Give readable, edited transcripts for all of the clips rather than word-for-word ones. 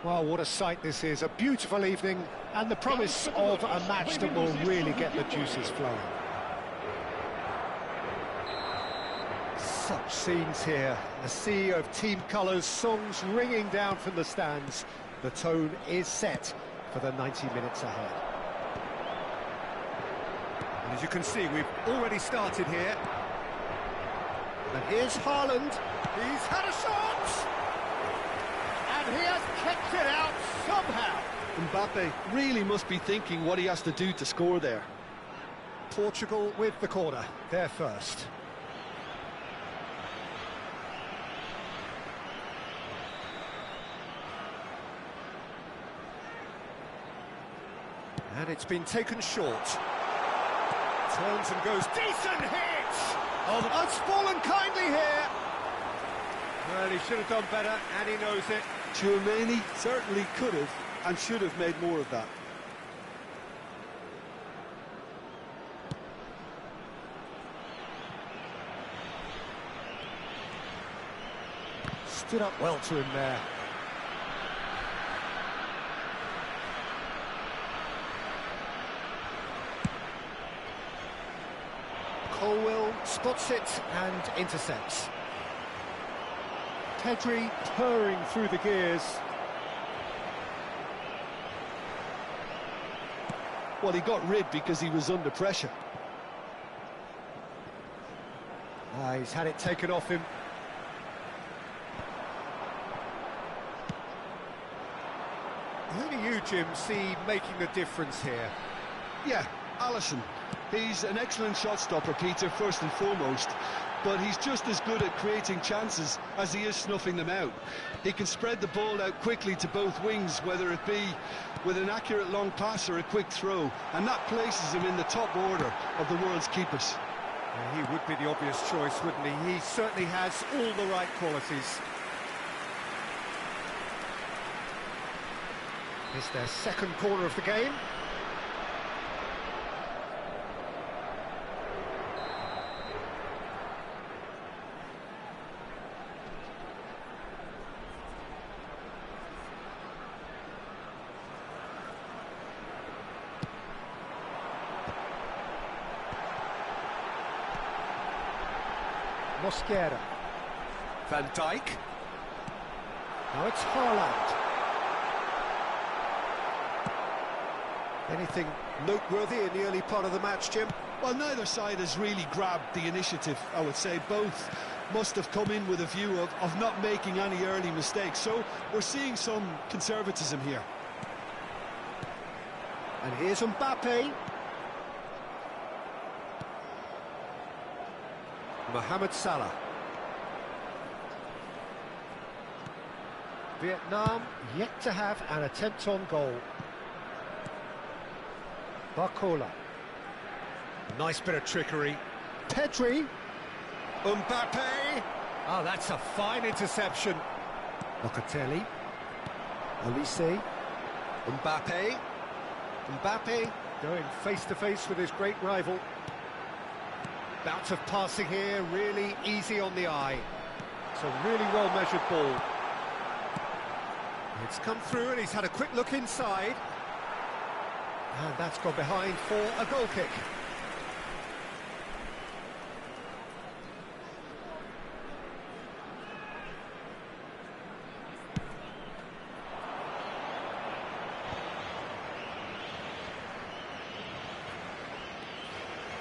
Well, what a sight this is. A beautiful evening and the promise of a match that will really get the juices flowing. Such scenes here. A sea of team colours, songs ringing down from the stands. The tone is set for the 90 minutes ahead. And as you can see, we've already started here. And here's Haaland. He's had a shot! And he has kept it out somehow. Mbappe really must be thinking what he has to do to score there. Portugal with the corner, they're first. And it's been taken short. Turns and goes, decent hit! Oh, that's fallen kindly here. Well, he should have done better, and he knows it. Tchouaméni certainly could have and should have made more of that. Stood up well to him there. Colwell spots it and intercepts. Pedri purring through the gears. Well, he got rid because he was under pressure. He's had it taken off him. Who do you, Jim, see making a difference here? Yeah, Alisson. He's an excellent shot stopper, Peter, first and foremost, but he's just as good at creating chances as he is snuffing them out. He can spread the ball out quickly to both wings, whether it be with an accurate long pass or a quick throw, and that places him in the top order of the world's keepers. Yeah, he would be the obvious choice, wouldn't he? He certainly has all the right qualities. It's their second corner of the game. Mosquera. Van Dijk. Now it's Haaland. Anything noteworthy in the early part of the match, Jim? Well, neither side has really grabbed the initiative, I would say. Both must have come in with a view of not making any early mistakes. So we're seeing some conservatism here. And here's Mbappe. Mohamed Salah. Vietnam yet to have an attempt on goal. Barcola. Nice bit of trickery. Pedri. Mbappe. Oh, that's a fine interception. Locatelli. Olise. Mbappe. Mbappe going face-to-face with his great rival. Bout of passing here, really easy on the eye. It's a really well-measured ball. It's come through and he's had a quick look inside. And that's gone behind for a goal kick.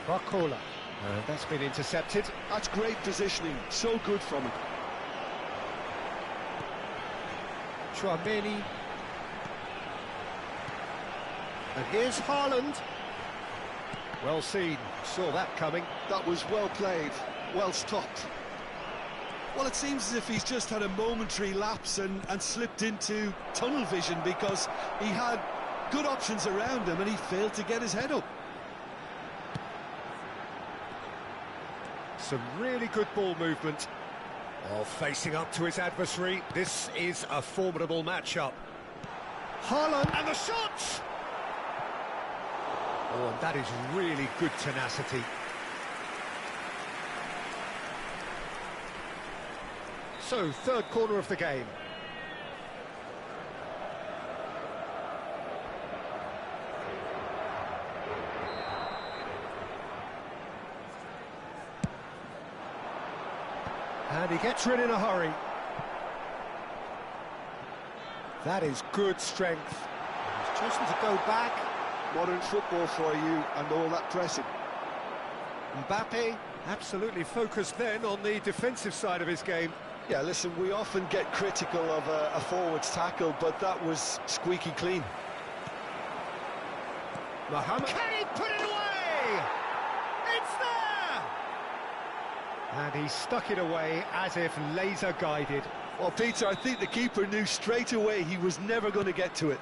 Barcola. That's been intercepted. That's great positioning, so good from him. Tchouaméni. And here's Haaland. Well seen, saw that coming. That was well played, well stopped. Well, it seems as if he's just had a momentary lapse and slipped into tunnel vision because he had good options around him and he failed to get his head up. Some really good ball movement. Oh, facing up to his adversary. This is a formidable matchup. Haaland and the shot! Oh, and that is really good tenacity. So, third corner of the game. And he gets rid in a hurry. That is good strength. He's chosen to go back. Modern football for you and all that pressing. Mbappe absolutely focused then on the defensive side of his game. Yeah, listen, we often get critical of a forward's tackle, but that was squeaky clean. Mohamed, can he put it away? It's there! And he stuck it away as if laser guided. Well, Peter, I think the keeper knew straight away he was never going to get to it.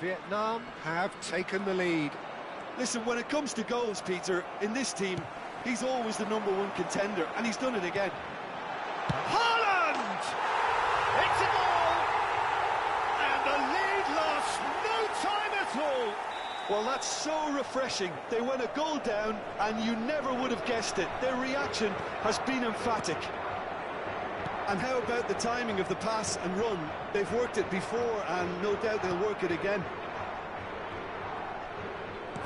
Vietnam have taken the lead. Listen, when it comes to goals, Peter, in this team, he's always the #1 contender, and he's done it again. Haaland! It's a goal! And the lead lost no time at all. Well, that's so refreshing. They went a goal down, and you never would have guessed it. Their reaction has been emphatic. And how about the timing of the pass and run? They've worked it before, and no doubt they'll work it again.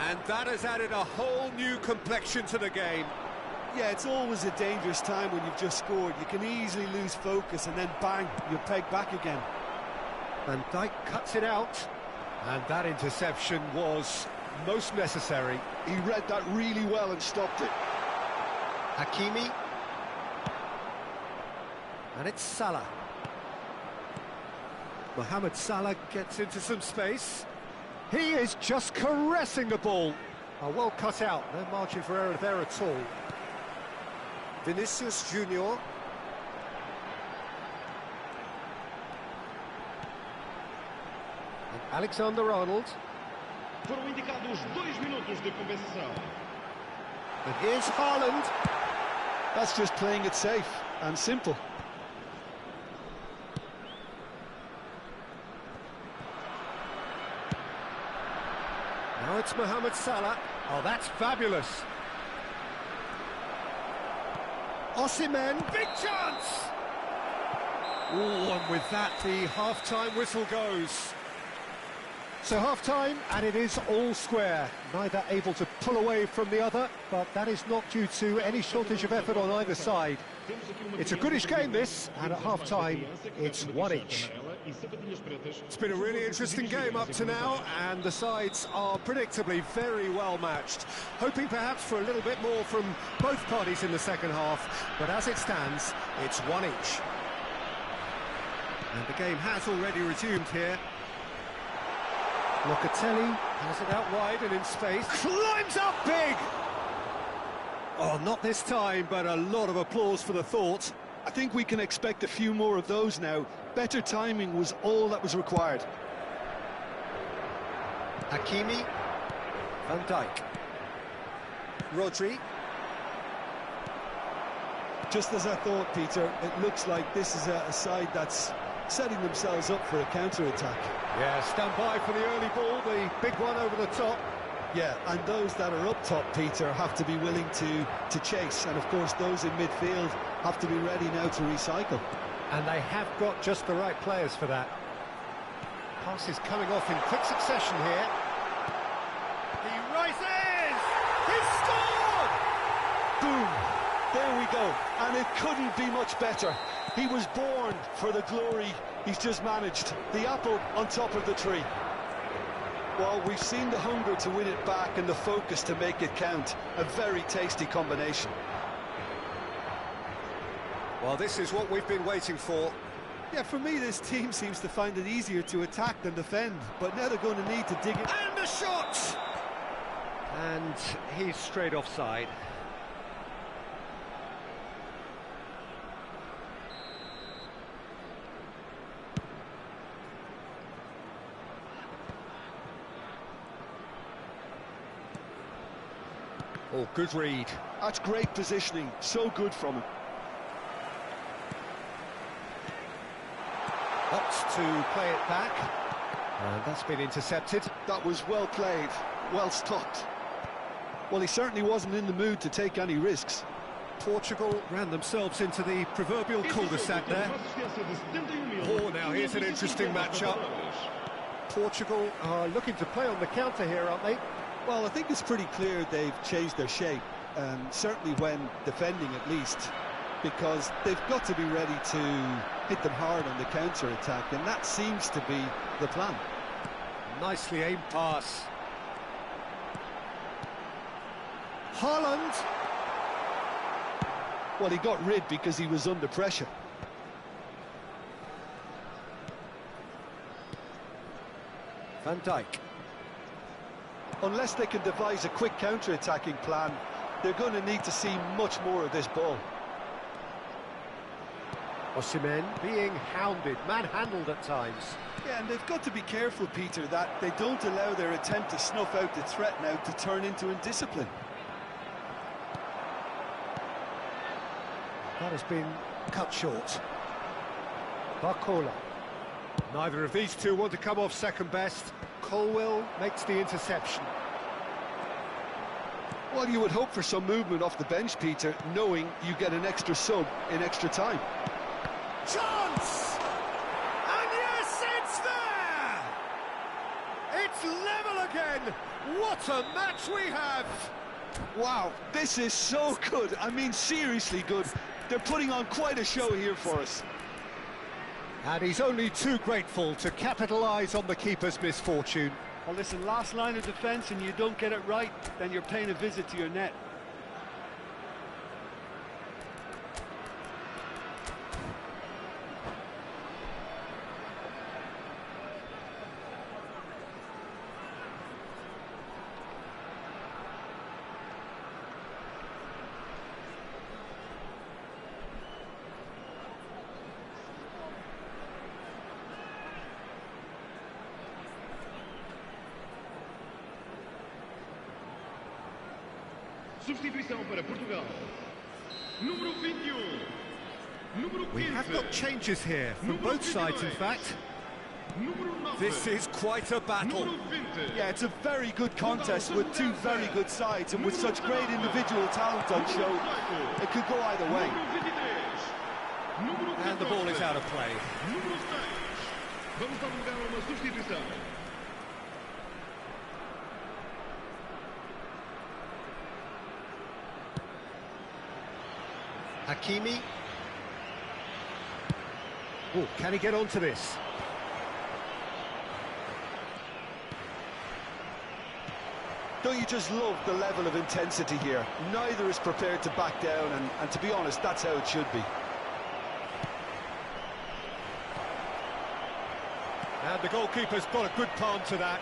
And that has added a whole new complexion to the game. Yeah, it's always a dangerous time when you've just scored. You can easily lose focus, and then bang, you're pegged back again. Van Dijk cuts it out. And that interception was most necessary. He read that really well and stopped it. Hakimi. And it's Salah. Mohamed Salah gets into some space. He is just caressing the ball. Oh, well cut out. No margin for error there at all. Vinicius Junior. And Alexander-Arnold. Foram indicados 2 minutos de compensação. And here's Haaland. That's just playing it safe and simple. Now it's Mohamed Salah. Oh, that's fabulous. Osimhen, big chance! Oh, and with that, the half-time whistle goes. So half-time, and it is all square. Neither able to pull away from the other, but that is not due to any shortage of effort on either side. It's a goodish game, this, and at half-time, it's 1 each. It's been a really interesting game up to now, and the sides are predictably very well matched. Hoping perhaps for a little bit more from both parties in the second half, but as it stands, it's 1 each. And the game has already resumed here. Locatelli has it out wide and in space. Climbs up big! Oh, not this time, but a lot of applause for the thought. I think we can expect a few more of those now. Better timing was all that was required. Hakimi. Van Dijk. Rodri. Just as I thought, Peter, it looks like this is a side that's setting themselves up for a counter-attack. Yeah, stand by for the early ball, the big one over the top. Yeah, and those that are up top, Peter, have to be willing to chase. And, of course, those in midfield have to be ready now to recycle. And they have got just the right players for that. Passes coming off in quick succession here. He rises! He's scored! Boom! There we go. And it couldn't be much better. He was born for the glory he's just managed. The apple on top of the tree. Well, we've seen the hunger to win it back and the focus to make it count. A very tasty combination. Well, this is what we've been waiting for. Yeah, for me, this team seems to find it easier to attack than defend. But now they're going to need to dig it. And a shot! And he's straight offside. Oh, good read. That's great positioning. So good from him. Opts to play it back. And that's been intercepted. That was well played, well stopped. Well, he certainly wasn't in the mood to take any risks. Portugal ran themselves into the proverbial cul-de-sac there. Oh, now here's an interesting matchup. Portugal are looking to play on the counter here, aren't they? Well, I think it's pretty clear they've changed their shape. certainly when defending at least, because they've got to be ready to hit them hard on the counter-attack, and that seems to be the plan. Nicely aimed pass. Haaland. Well, he got rid because he was under pressure. Van Dijk. Unless they can devise a quick counter-attacking plan, they're going to need to see much more of this ball. Osimhen being hounded, manhandled at times. Yeah, and they've got to be careful, Peter, that they don't allow their attempt to snuff out the threat now to turn into indiscipline. That has been cut short. Barcola. Neither of these two want to come off second best. Colwill makes the interception. Well, you would hope for some movement off the bench, Peter, knowing you get an extra sub in extra time. Chance! And yes, it's there! It's level again! What a match we have! Wow, this is so good. I mean, seriously good. They're putting on quite a show here for us. And he's only too grateful to capitalise on the keeper's misfortune. Well, listen, last line of defence and you don't get it right, then you're paying a visit to your net. Substituição para Portugal. Número 21. Número 15. We have got changes here, from both sides in fact. This is quite a battle. Yeah, it's a very good contest with two very good sides, and with such great individual talent on show, it could go either way. And the ball is out of play. Número 6. Vamos dar lugar a uma substituição. Hakimi. Oh, can he get onto this? Don't you just love the level of intensity here? Neither is prepared to back down, and to be honest, that's how it should be. And the goalkeeper's got a good palm to that.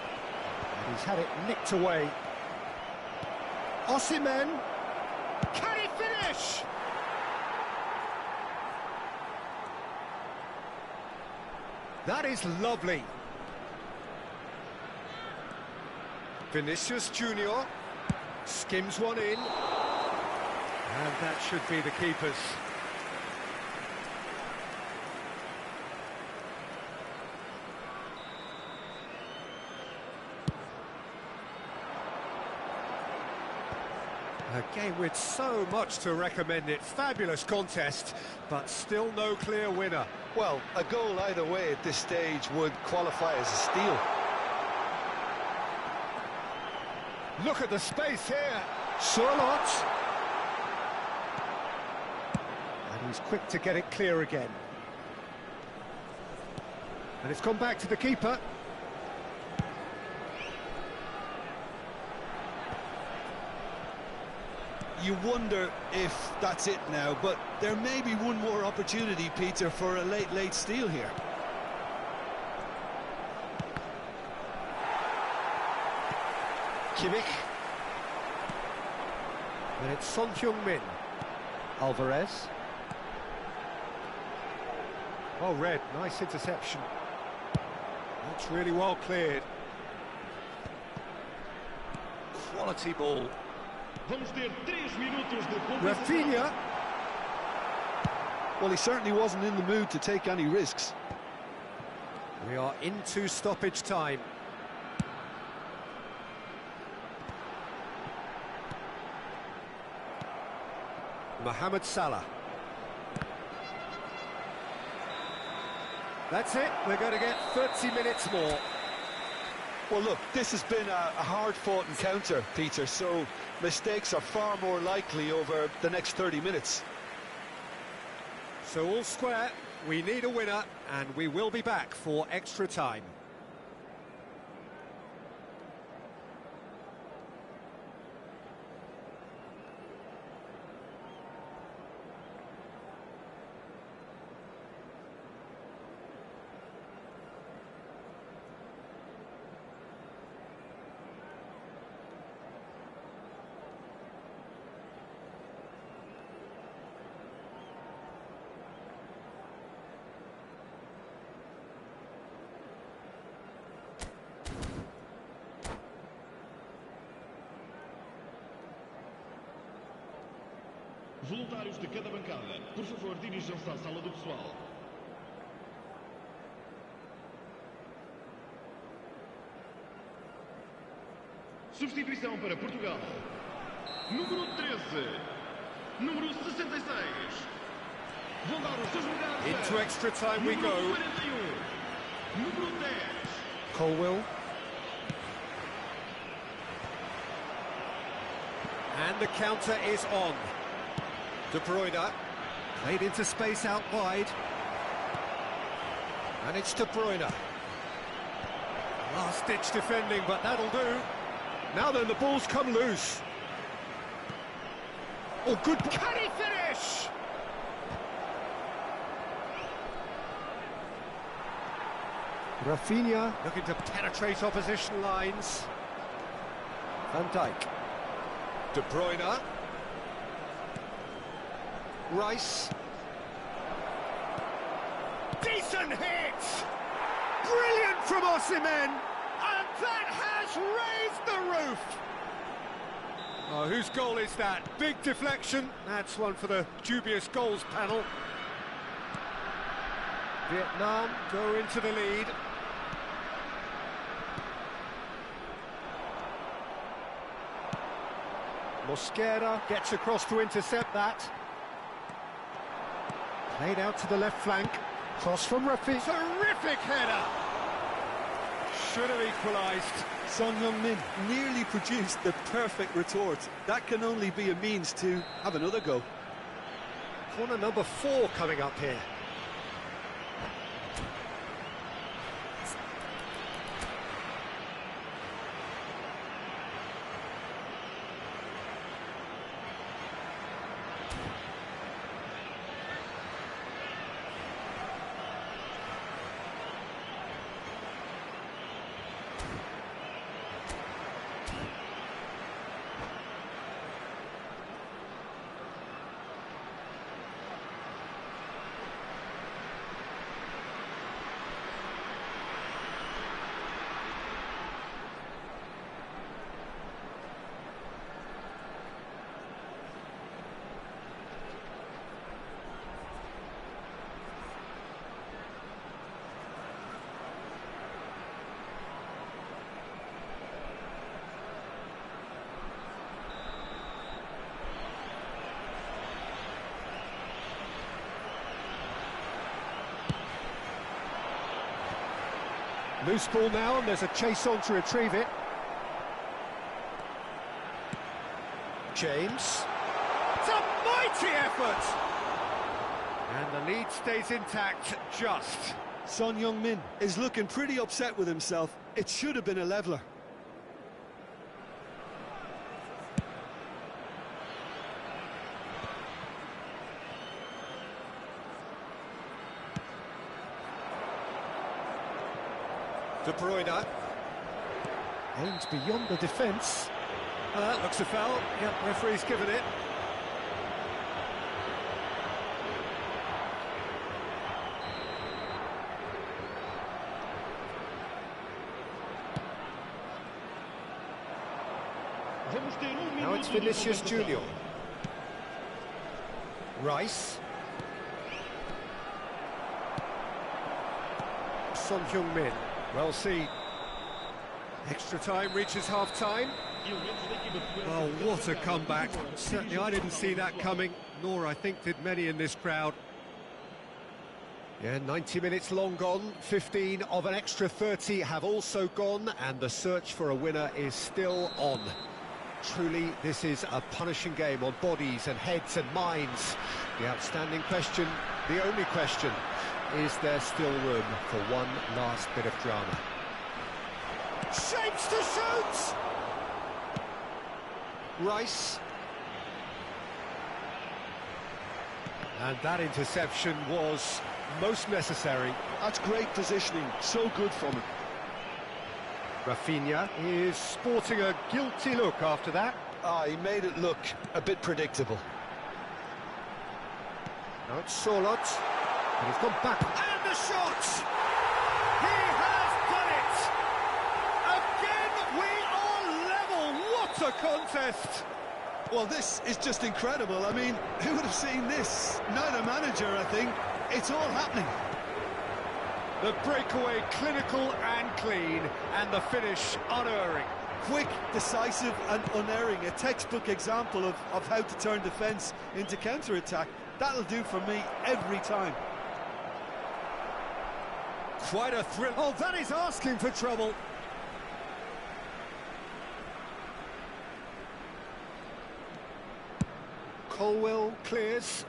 And he's had it nicked away. Osimhen. Can he finish? That is lovely. Vinicius Junior skims one in. And that should be the keeper's. A game with so much to recommend it. Fabulous contest, but still no clear winner. Well, a goal either way at this stage would qualify as a steal. Look at the space here. Charlotte. And he's quick to get it clear again. And it's gone back to the keeper. You wonder if that's it now, but there may be one more opportunity, Peter, for a late steal here. Kimmich. And it's Son Heung-min. Alvarez. Oh, Red, nice interception. That's really well cleared. Quality ball. Vamos ter 3 minutos de compensação. Rafinha. Well, he certainly wasn't in the mood to take any risks. We are into stoppage time. Mohamed Salah. That's it, we're going to get 30 minutes more. Well, look, this has been a hard-fought encounter, Peter, so mistakes are far more likely over the next 30 minutes. So all square, we need a winner, and we will be back for extra time. Voluntários de cada bancada, por favor, dirijam-se à sala do pessoal. Substituição para Portugal. Número 13. Número 66. Vão dar os seus lugares. Into extra time we go. Número 41. Número 10. Colwill. And the counter is on. De Bruyne, played into space out wide. And it's De Bruyne. Last-ditch defending, but that'll do. Now then, the ball's come loose. Oh, good. Can he finish? Rafinha looking to penetrate opposition lines. Van Dijk. De Bruyne. Rice. Decent hit! Brilliant from Osimhen! And that has raised the roof! Oh, whose goal is that? Big deflection. That's one for the dubious goals panel. Vietnam go into the lead. Mosquera gets across to intercept that. Played out to the left flank. Cross from Rafi. Terrific header! Should have equalised. Son Heung-min nearly produced the perfect retort. That can only be a means to have another go. Corner number 4 coming up here. Loose ball now, and there's a chase on to retrieve it. James. It's a mighty effort! And the lead stays intact, just. Son Heung-min is looking pretty upset with himself. It should have been a leveller. De Bruyne. Aims beyond the defence. That looks a foul. Yep, referee's given it. Now it's Vinicius Junior. Rice. Son Heung-min. Well seen. Extra time reaches half-time. Oh, what a comeback. Certainly I didn't see that coming, nor I think did many in this crowd. Yeah, 90 minutes long gone, 15 of an extra 30 have also gone, and the search for a winner is still on. Truly, this is a punishing game on bodies and heads and minds. The outstanding question, the only question, is there still room for one last bit of drama? Shapes to shoot! Rice. And that interception was most necessary. That's great positioning, so good from him. Rafinha is sporting a guilty look after that. He made it look a bit predictable. Now it's Solot, and he's gone back. And the shot! He has done it! Again, we are level. What a contest! Well, this is just incredible. I mean, who would have seen this? Not a manager, I think. It's all happening. The breakaway clinical and clean, and the finish unerring. Quick, decisive and unerring. A textbook example of how to turn defence into counter-attack. That'll do for me every time. Quite a thrill. Oh, that is asking for trouble. Colwell clears.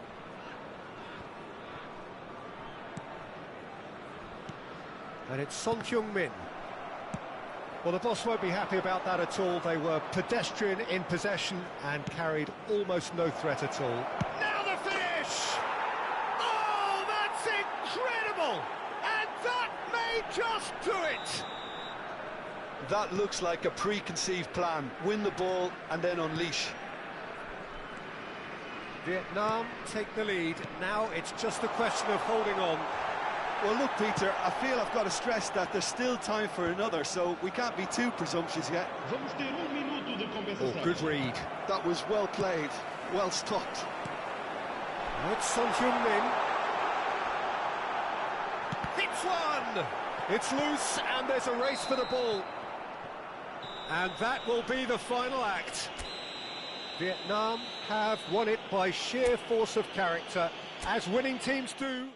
And it's Son Heung-min. Well, the boss won't be happy about that at all. They were pedestrian in possession and carried almost no threat at all. Now the finish! Oh, that's incredible! And that may just do it! That looks like a preconceived plan. Win the ball and then unleash. Vietnam take the lead. Now it's just a question of holding on. Well, look, Peter, I feel I've got to stress that there's still time for another, so we can't be too presumptuous yet. Vamos ter minuto de compensação. Oh, good read. That was well played, well stopped. It's Son Heung-min. Hits one! It's loose, and there's a race for the ball. And that will be the final act. Vietnam have won it by sheer force of character, as winning teams do.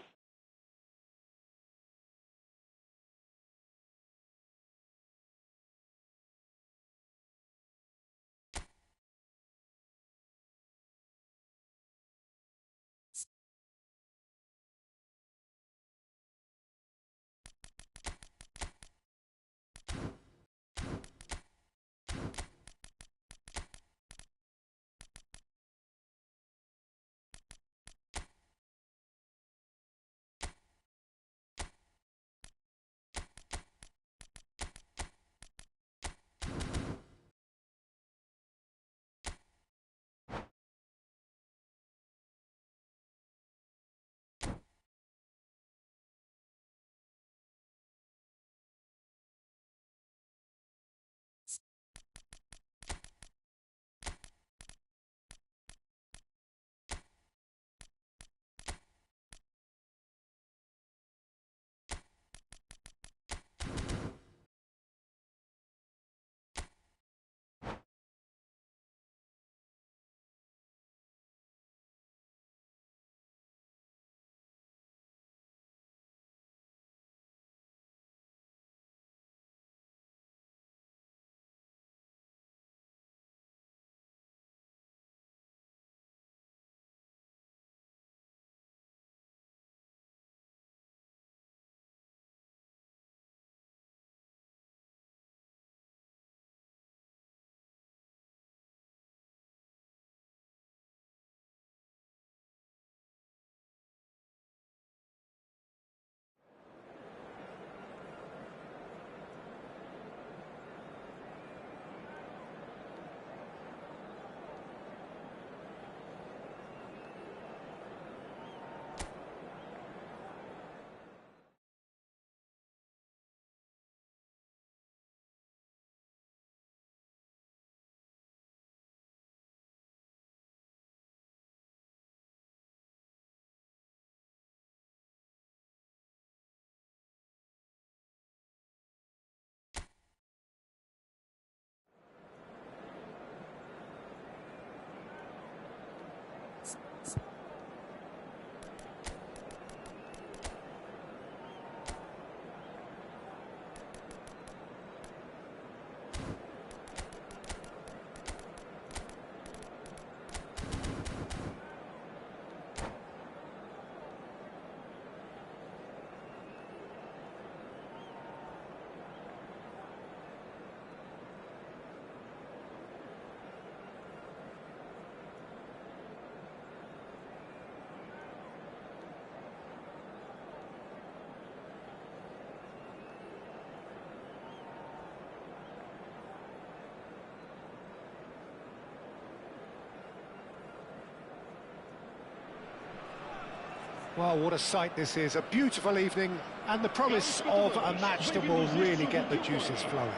Well, what a sight this is. A beautiful evening and the promise of a match that will really get the juices flowing.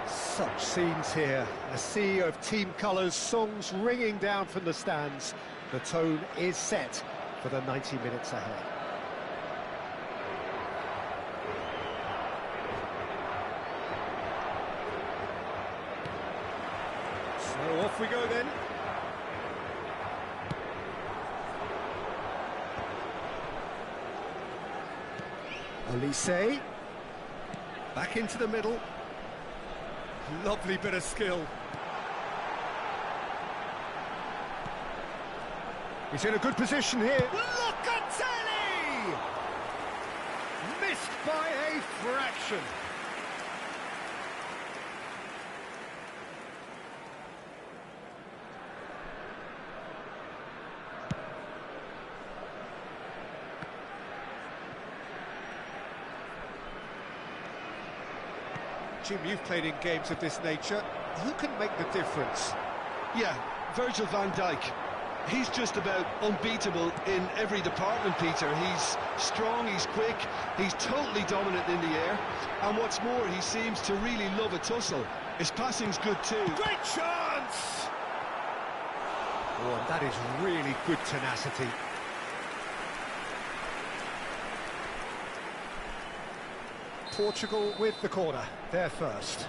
Such scenes here. A sea of team colours, songs ringing down from the stands. The tone is set for the 90 minutes ahead. So off we go then. Olise, back into the middle. Lovely bit of skill. He's in a good position here. Locatelli! Missed by a fraction. Jim, you've played in games of this nature. Who can make the difference? Yeah, Virgil van Dijk. He's just about unbeatable in every department, Peter. He's strong, he's quick, he's totally dominant in the air. And what's more, he seems to really love a tussle. His passing's good too. Great chance! Oh, and that is really good tenacity. Portugal with the corner, they're first.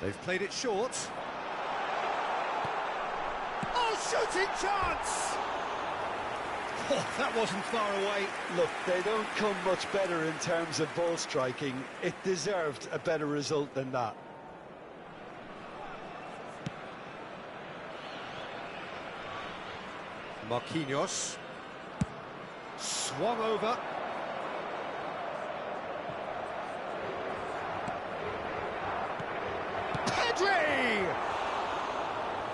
They've played it short. Oh, shooting chance! Oh, that wasn't far away. Look, they don't come much better in terms of ball striking. It deserved a better result than that. Marquinhos. Swung over. Pedri!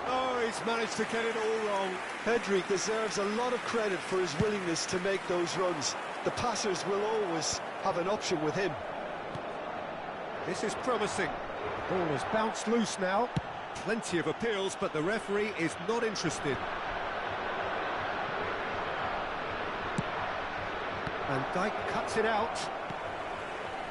Oh, he's managed to get it all wrong. Pedri deserves a lot of credit for his willingness to make those runs. The passers will always have an option with him. This is promising. The ball has bounced loose now. Plenty of appeals, but the referee is not interested. Van Dijk cuts it out.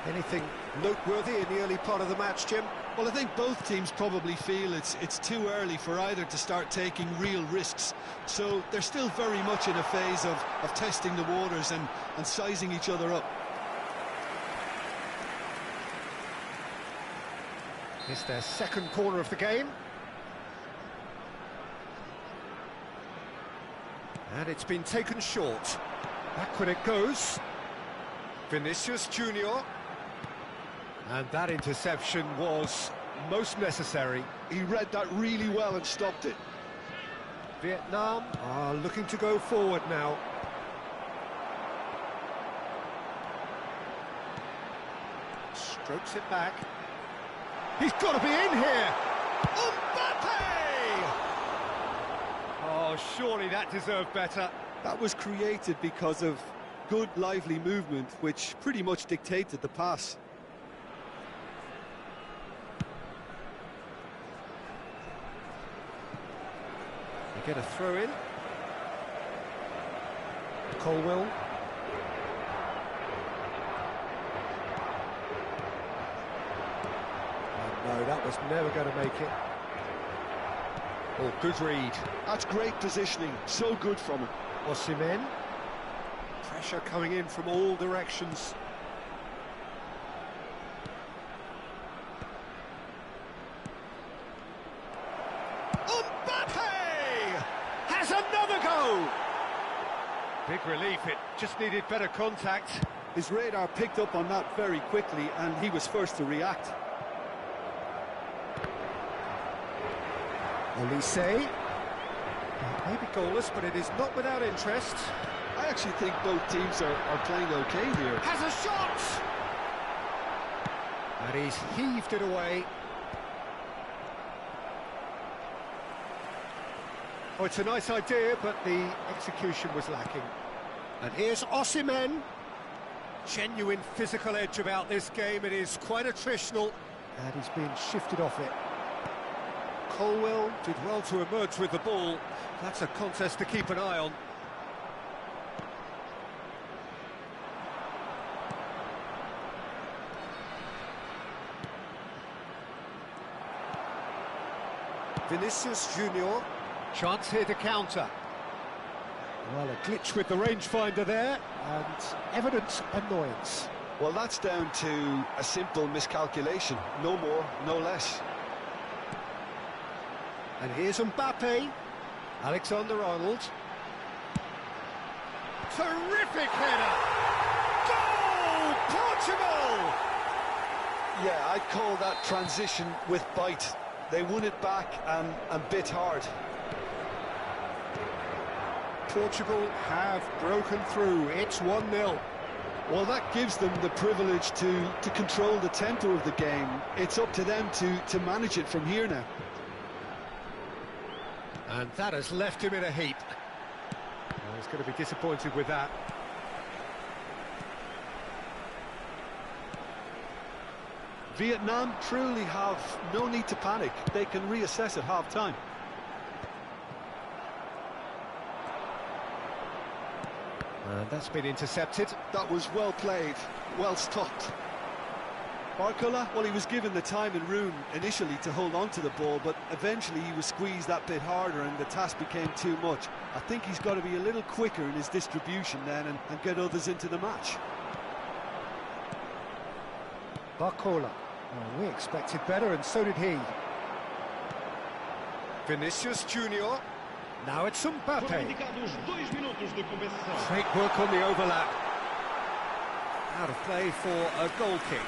Anything noteworthy in the early part of the match, Jim? Well, I think both teams probably feel it's too early for either to start taking real risks. So they're still very much in a phase of testing the waters and sizing each other up. It's their second corner of the game. And it's been taken short. Backward it goes. Vinicius Junior. And that interception was most necessary. He read that really well and stopped it. Vietnam are looking to go forward now. Strokes it back. He's got to be in here! Mbappe! Oh, surely that deserved better. That was created because of good, lively movement, which pretty much dictated the pass. They get a throw in. Colwell. No, that was never going to make it. Oh, good read. That's great positioning, so good from him. Osimhen. Pressure coming in from all directions. Mbappe has another go. Big relief, it just needed better contact. His radar picked up on that very quickly, and he was first to react. Olise. Maybe goalless, but it is not without interest. I actually think both teams are playing okay here. Has a shot! And he's heaved it away. Oh, it's a nice idea, but the execution was lacking. And here's Osimhen. genuine physical edge about this game. It is quite attritional. And he's been shifted off it. Colwell did well to emerge with the ball. That's a contest to keep an eye on. Vinicius Junior. Chance here to counter. Well, a glitch with the rangefinder there, and evident annoyance. Well, that's down to a simple miscalculation. No more, no less. And here's Mbappe. Alexander-Arnold. Terrific header! Goal! Portugal! Yeah, I'd call that transition with bite. They won it back and bit hard. Portugal have broken through. It's 1-0. Well, that gives them the privilege to control the tempo of the game. It's up to them to manage it from here now. And that has left him in a heap. Well, he's going to be disappointed with that. Vietnam truly have no need to panic. They can reassess at half-time. And that's been intercepted. That was well played, well stopped. Barcola, well, he was given the time and room initially to hold on to the ball, but eventually he was squeezed that bit harder and the task became too much. I think he's got to be a little quicker in his distribution then and get others into the match. Barcola. Well, we expected better, and so did he. Vinicius Junior. Now it's Mbappe. Great work on the overlap. Out of play for a goal kick.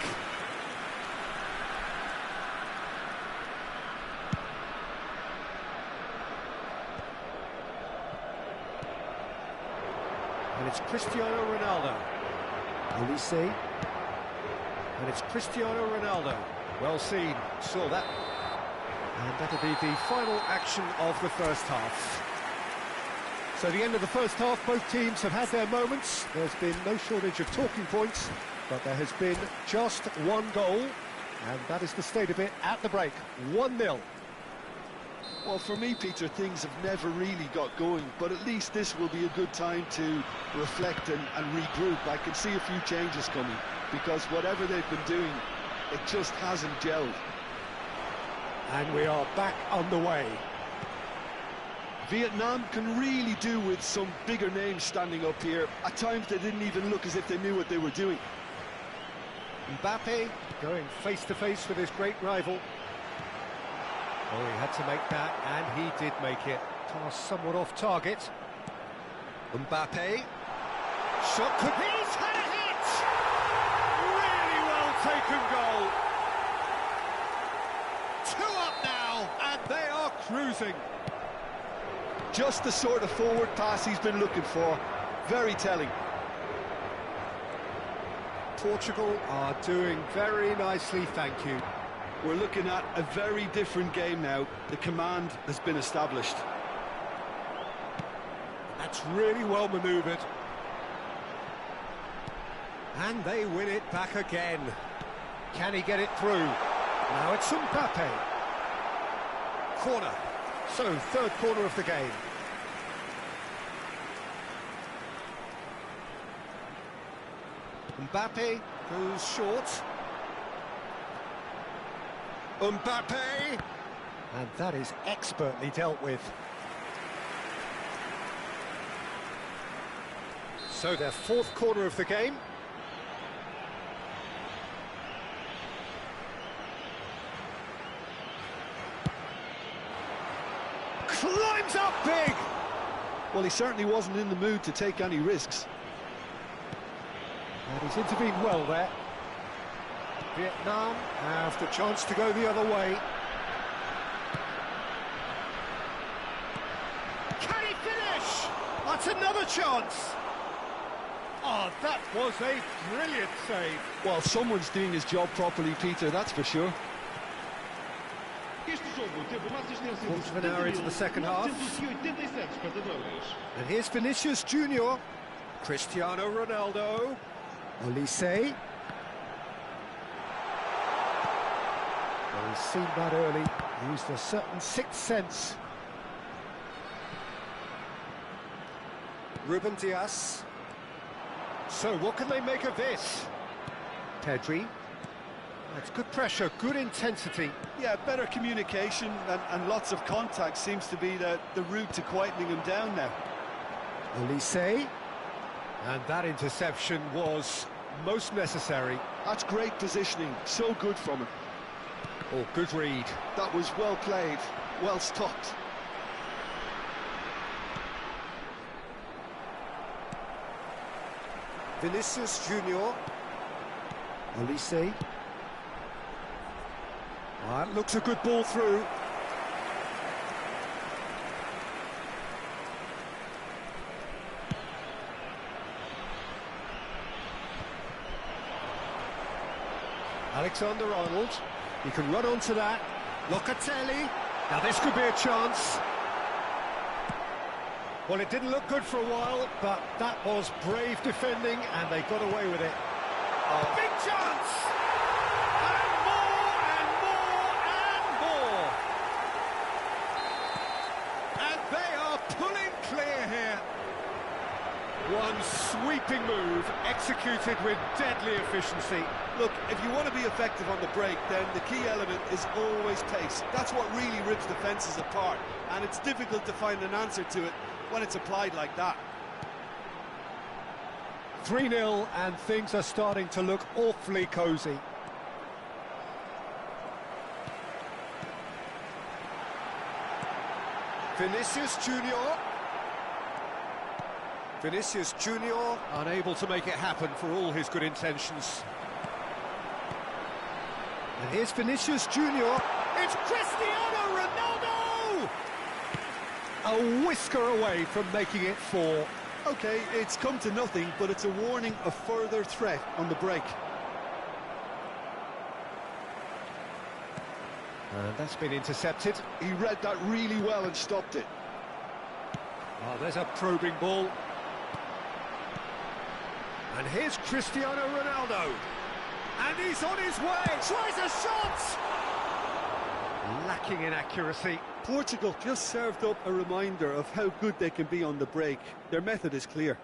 And it's Cristiano Ronaldo. Will we see? And it's Cristiano Ronaldo. Well seen, saw that. And that'll be the final action of the first half. So the end of the first half, both teams have had their moments. There's been no shortage of talking points, but there has been just one goal, and that is the state of it at the break. 1-0. Well, for me, Peter, things have never really got going, but at least this will be a good time to reflect and regroup. I can see a few changes coming, because whatever they've been doing, it just hasn't gelled. And we are back on the way. Vietnam can really do with some bigger names standing up here. At times they didn't even look as if they knew what they were doing. Mbappe going face-to-face with his great rival. Oh, he had to make that, and he did make it. Pass somewhat off target. Mbappe. Shot could be... He's had a hit! Really well taken goal. 2 up now, and they are cruising. Just the sort of forward pass he's been looking for. Very telling. Portugal are doing very nicely, thank you. We're looking at a very different game now. The command has been established. That's really well manoeuvred. And they win it back again. Can he get it through? Now it's Mbappe. Corner. So, third corner of the game. Mbappe goes short. Mbappe! And that is expertly dealt with. So their fourth corner of the game. Climbs up big! Well, he certainly wasn't in the mood to take any risks. And he's intervened well there. Vietnam have the chance to go the other way. Can he finish? That's another chance. Oh, that was a brilliant save. Well, someone's doing his job properly, Peter, that's for sure. Quarter of an hour into the second half. And here's Vinicius Junior. Cristiano Ronaldo. Olise. Well, he's seen that early, used a certain sixth sense. Ruben Dias. So, what can they make of this? Pedri. That's good pressure, good intensity. Yeah, better communication and lots of contact seems to be the route to quietening him down now. Olise. And that interception was most necessary. That's great positioning, so good from him. Oh, good read. That was well played, well stopped. Vinicius Junior. Olise. That looks a good ball through. Alexander-Arnold. He can run onto that. Locatelli. Now this could be a chance. Well, it didn't look good for a while, but that was brave defending, and they got away with it. Oh, big chance! And more, and more, and more! And they are pulling clear here. One sweeping move, executed with deadly efficiency. Look, if you want to be effective on the break, then the key element is always pace. That's what really rips defences apart, and it's difficult to find an answer to it when it's applied like that. 3-0, and things are starting to look awfully cosy. Vinicius Junior. Vinicius Junior unable to make it happen for all his good intentions. And here's Vinicius Junior. It's Cristiano Ronaldo! A whisker away from making it 4. Okay, it's come to nothing, but it's a warning of further threat on the break. And that's been intercepted. He read that really well and stopped it. Oh, there's a probing ball. And here's Cristiano Ronaldo. And he's on his way. Tries a shot! Lacking in accuracy. Portugal just served up a reminder of how good they can be on the break. Their method is clear.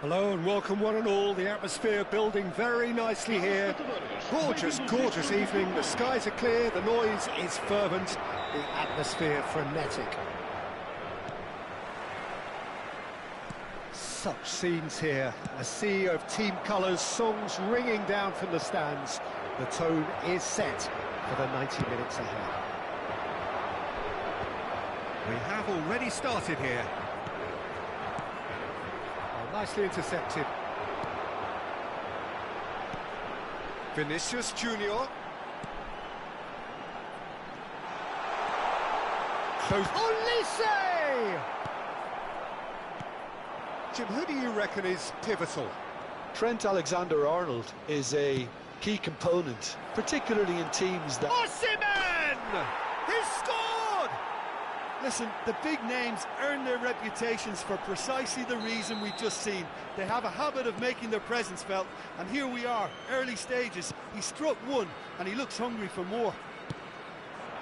Hello and welcome one and all. The atmosphere building very nicely here. Gorgeous, gorgeous evening. The skies are clear, the noise is fervent, the atmosphere frenetic. Such scenes here. A sea of team colours, songs ringing down from the stands. The tone is set for the 90 minutes ahead. We have already started here. Nicely intercepted. Vinicius Junior. Close. Olise! Jim, who do you reckon is pivotal? Trent Alexander-Arnold is a key component, particularly in teams that... Osimhen! He's scored! Listen, the big names earn their reputations for precisely the reason we've just seen. They have a habit of making their presence felt, and here we are, early stages. He struck one, and he looks hungry for more.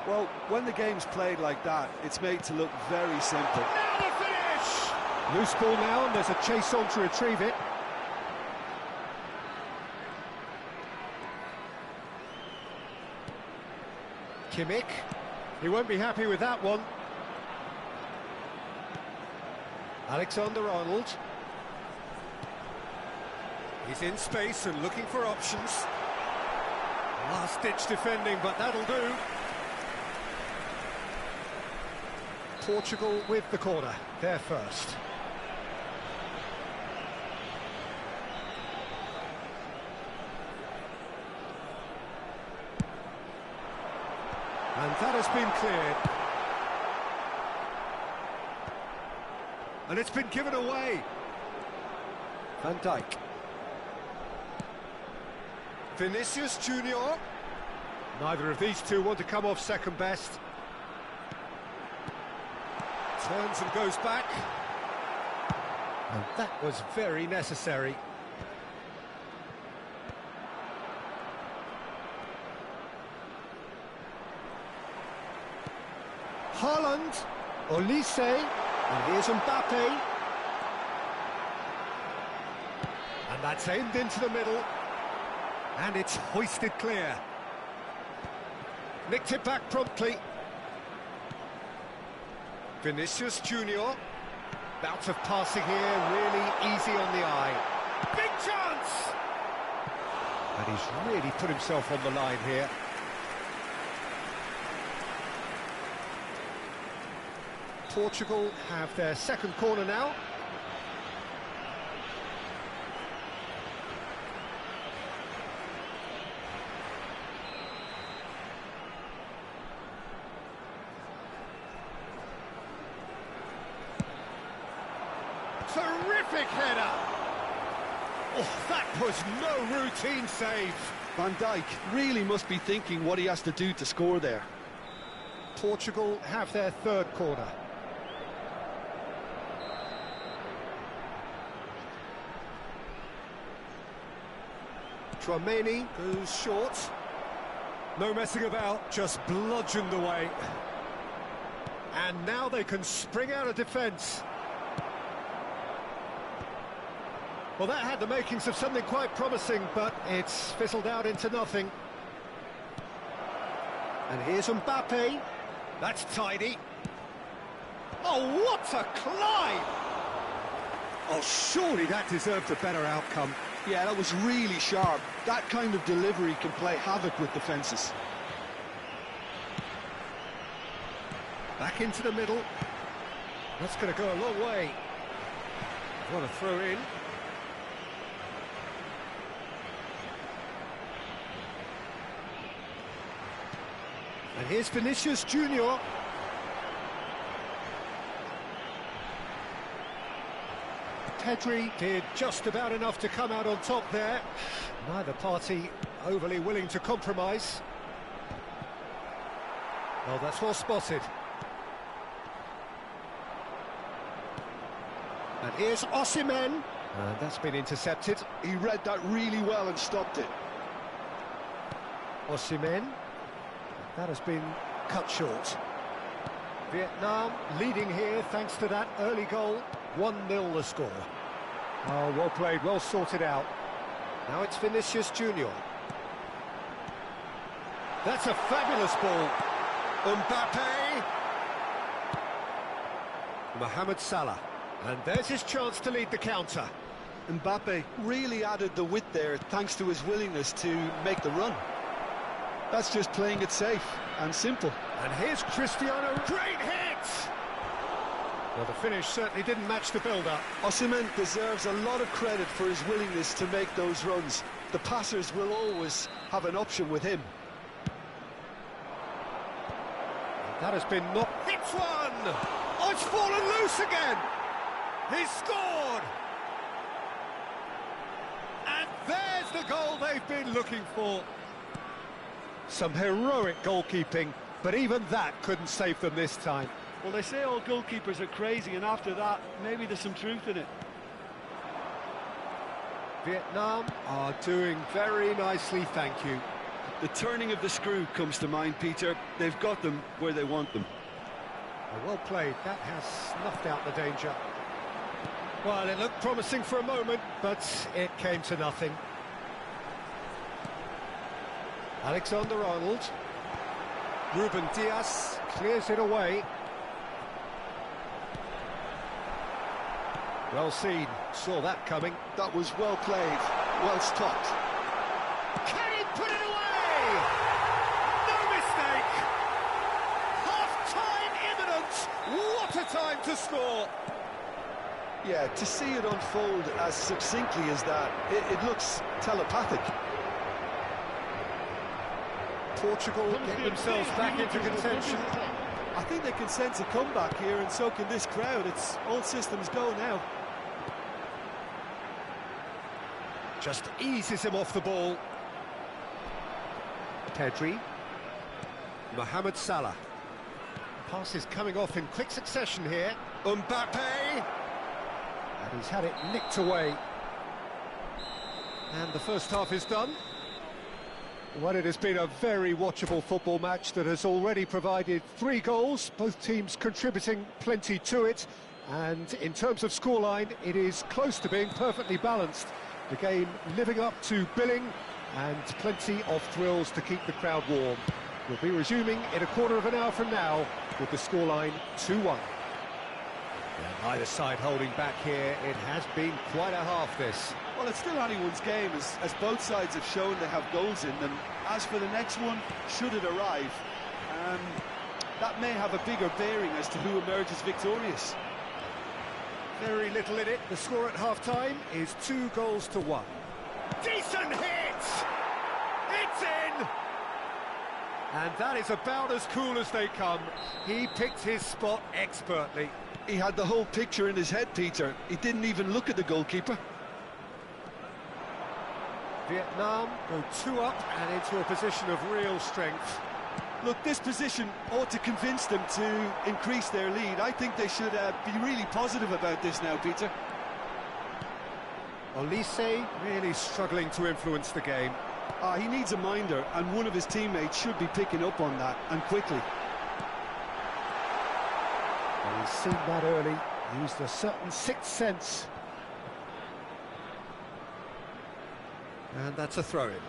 Well, when the game's played like that, it's made to look very simple. Now the finish! Loose ball now, and there's a chase on to retrieve it. Kimmich. He won't be happy with that one. Alexander-Arnold. He's in space and looking for options. Last-ditch defending, but that'll do. Portugal with the corner, they're first. And that has been cleared. And it's been given away. Van Dijk. Vinicius Junior. Neither of these two want to come off second best. Turns and goes back. And that was very necessary. Haaland. Olise. And here's Mbappe. And that's aimed into the middle. And it's hoisted clear. Nicked it back promptly. Vinicius Junior. Bout of passing here, really easy on the eye. Big chance! And he's really put himself on the line here. Portugal have their second corner now. Terrific header! Oh, that was no routine save. Van Dijk really must be thinking what he has to do to score there. Portugal have their third corner. Tchouaméni goes short. No messing about, just bludgeoned away. And now they can spring out of defence. Well, that had the makings of something quite promising, but it's fizzled out into nothing. And here's Mbappe. That's tidy. Oh, what a climb! Oh, surely that deserved a better outcome. Yeah, that was really sharp. That kind of delivery can play havoc with defences. Back into the middle. That's going to go a long way. What a throw in. And here's Vinicius Junior. Pedri did just about enough to come out on top there. Neither party overly willing to compromise. Well, that's well spotted. And here's Osimhen. And that's been intercepted. He read that really well and stopped it. Osimhen. That has been cut short. Vietnam leading here thanks to that early goal. 1-0 the score. Oh, well played, well sorted out. Now it's Vinicius Junior. That's a fabulous ball. Mbappe. Mohamed Salah. And there's his chance to lead the counter. Mbappe really added the width there thanks to his willingness to make the run. That's just playing it safe and simple. And here's Cristiano. Great hit! Well, the finish certainly didn't match the build-up. Osimhen deserves a lot of credit for his willingness to make those runs. The passers will always have an option with him. That has been knocked. Hits one! Oh, it's fallen loose again! He's scored! And there's the goal they've been looking for. Some heroic goalkeeping, but even that couldn't save them this time. Well, they say all goalkeepers are crazy, and after that, maybe there's some truth in it. Vietnam are doing very nicely, thank you. The turning of the screw comes to mind, Peter. They've got them where they want them. Oh, well played. That has snuffed out the danger. Well, it looked promising for a moment, but it came to nothing. Alexander-Arnold. Ruben Dias clears it away. Well seen, saw that coming. That was well played, well stopped. Can he put it away? No mistake! Half-time imminent! What a time to score! Yeah, to see it unfold as succinctly as that, it looks telepathic. Portugal get themselves back into contention. I think they can sense a comeback here, and so can this crowd. It's all systems go now. Just eases him off the ball. Pedri. Mohamed Salah. Passes coming off in quick succession here. Mbappe. And he's had it nicked away. And the first half is done. Well, it has been a very watchable football match that has already provided 3 goals, both teams contributing plenty to it. And in terms of scoreline, it is close to being perfectly balanced. The game living up to billing, and plenty of thrills to keep the crowd warm. We'll be resuming in a quarter of an hour from now with the scoreline 2-1. And either side holding back here. It has been quite a half, this. Well, it's still anyone's game, as both sides have shown they have goals in them. As for the next one, should it arrive, that may have a bigger bearing as to who emerges victorious. Very little in it. The score at half-time is 2-1. Decent hit! It's in! And that is about as cool as they come. He picked his spot expertly. He had the whole picture in his head, Peter. He didn't even look at the goalkeeper. Vietnam go 2 up and into a position of real strength. Look, this position ought to convince them to increase their lead. I think they should be really positive about this now, Peter. Olise really struggling to influence the game. He needs a minder, and one of his teammates should be picking up on that, and quickly. Well, he's seen that early, used a certain sixth sense. And that's a throw-in.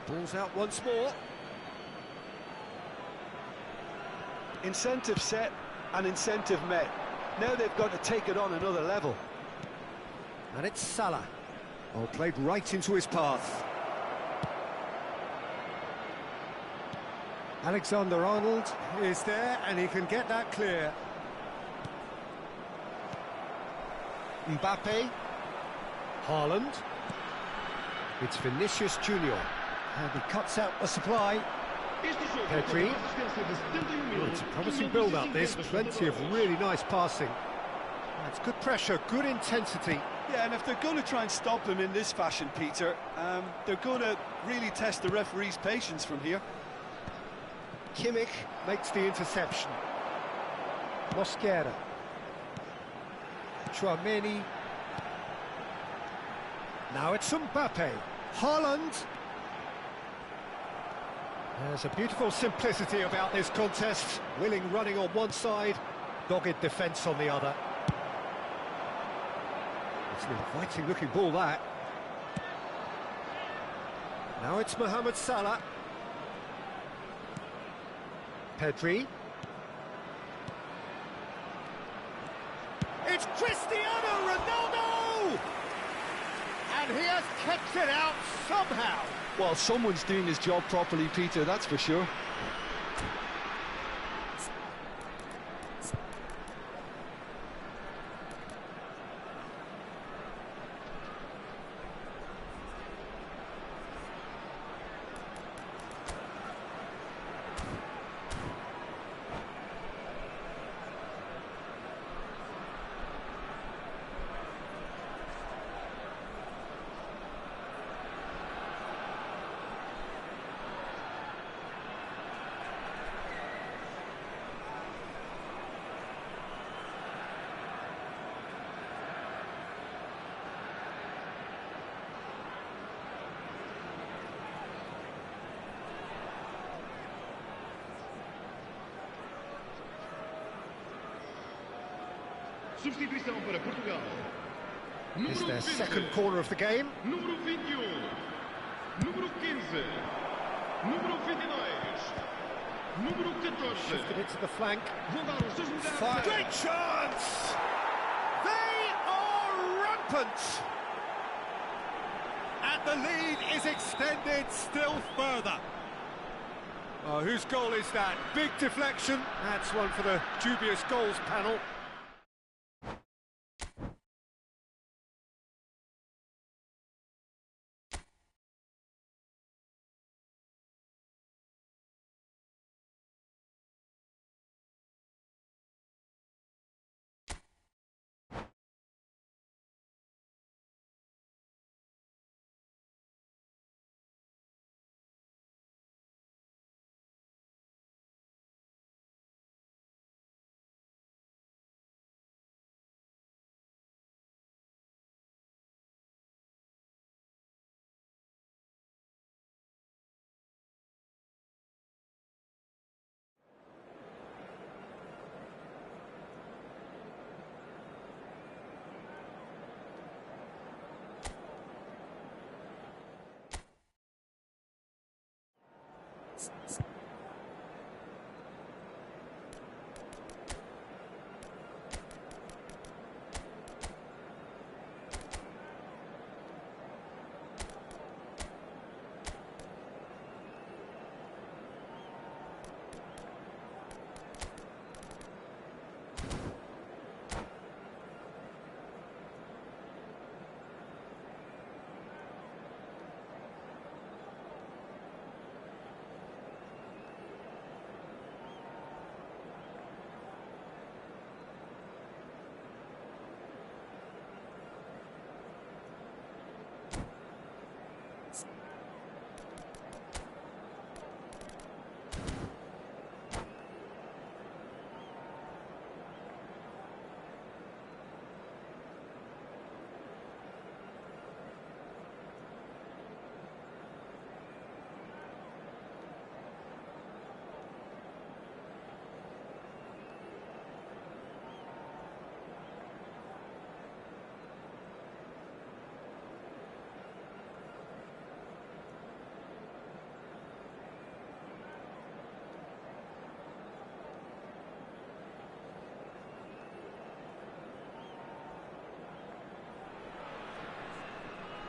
Ball's out once more. Incentive set and incentive met. Now they've got to take it on another level. And it's Salah. Oh, played right into his path. Alexander-Arnold is there, and he can get that clear. Mbappe. Haaland. It's Vinicius Junior. And he cuts out the supply. Pedri. Well, it's a promising build-up, this. Plenty of really nice passing. That's good pressure, good intensity. Yeah, and if they're going to try and stop them in this fashion, Peter, they're going to really test the referee's patience from here. Kimmich makes the interception. Mosquera. Chouameni. Now it's Mbappe. Haaland. There's a beautiful simplicity about this contest. Willing running on one side, dogged defence on the other. It's an inviting looking ball, that. Now it's Mohamed Salah. Pedri. It's Cristiano Ronaldo! And he has kept it out somehow. Well, someone's doing his job properly, Peter, that's for sure. Substituição para Portugal. It's their second corner of the game. Número 21. Número 15. Número 22. Número 14. Shifted it to the flank. Vão dar os seus lugares. Fire. Great chance! They are rampant! And the lead is extended still further. Oh, whose goal is that? Big deflection. That's one for the dubious goals panel.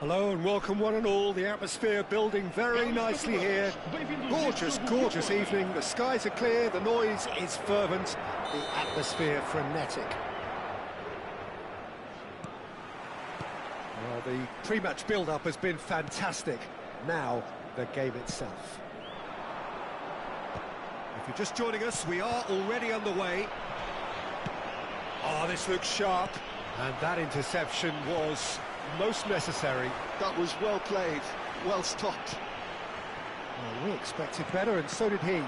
Hello and welcome one and all. The atmosphere building very nicely here. Gorgeous, gorgeous evening. The skies are clear, the noise is fervent, the atmosphere frenetic. Well, the pre-match build-up has been fantastic. Now, the game itself. If you're just joining us, we are already underway. Oh, this looks sharp. And that interception was most necessary. That was well played, well stopped. Well, we expected better, and so did he.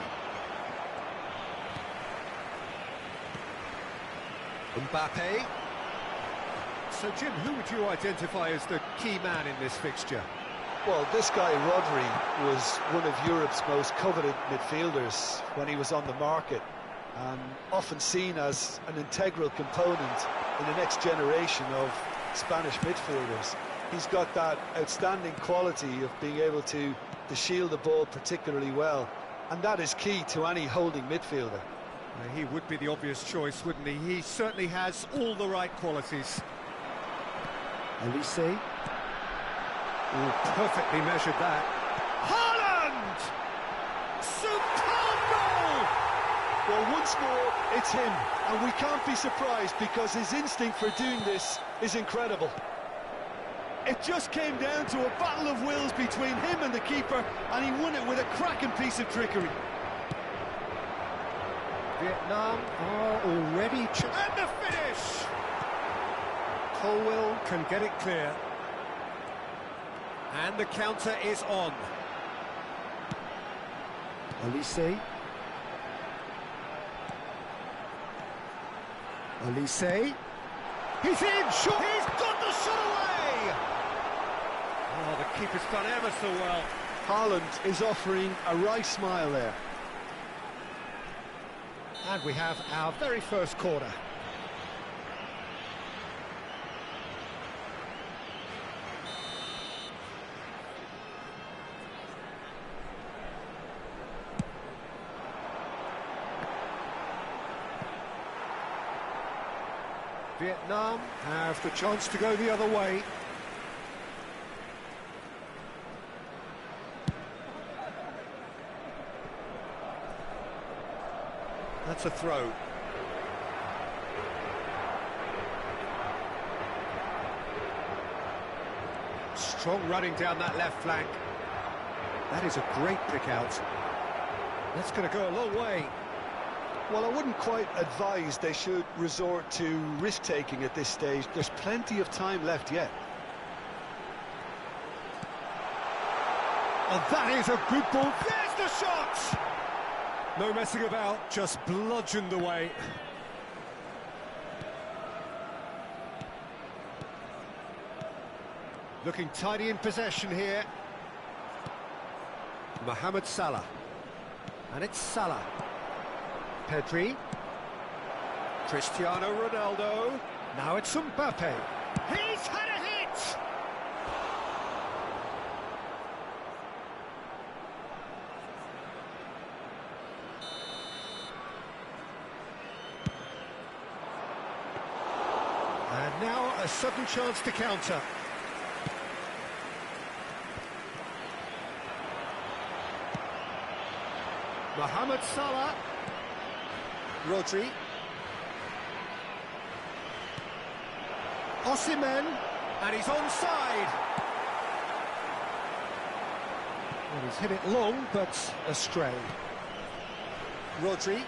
Mbappe. So, Jim, who would you identify as the key man in this fixture? Well, this guy, Rodri, was one of Europe's most coveted midfielders when he was on the market, and often seen as an integral component in the next generation of Spanish midfielders. He's got that outstanding quality of being able to shield the ball particularly well, and that is key to any holding midfielder. He would be the obvious choice, wouldn't he? He certainly has all the right qualities. Elise. Perfectly measured that. Haaland! Superb goal! Well, once more, it's him, and we can't be surprised because his instinct for doing this is incredible. It just came down to a battle of wills between him and the keeper, and he won it with a cracking piece of trickery. Vietnam are already... And the finish! Colwell can get it clear. And the counter is on. Elise. Elise. He's in! Shot! He's got the shot away! Oh, the keeper's done ever so well. Haaland is offering a wry smile there. And we have our very first corner. Vietnam have the chance to go the other way. That's a throw. Strong running down that left flank. That is a great pick out. That's going to go a long way. Well, I wouldn't quite advise they should resort to risk-taking at this stage. There's plenty of time left yet. Oh, that is a good ball. There's the shot! No messing about, just bludgeoned away. Looking tidy in possession here. Mohamed Salah. And it's Salah. Pedri. Cristiano Ronaldo. Now it's Mbappe. He's had a hit! And now a sudden chance to counter. Mohamed Salah. Rodri. Osimhen. And he's onside. Well, he's hit it long, but astray. Rodri.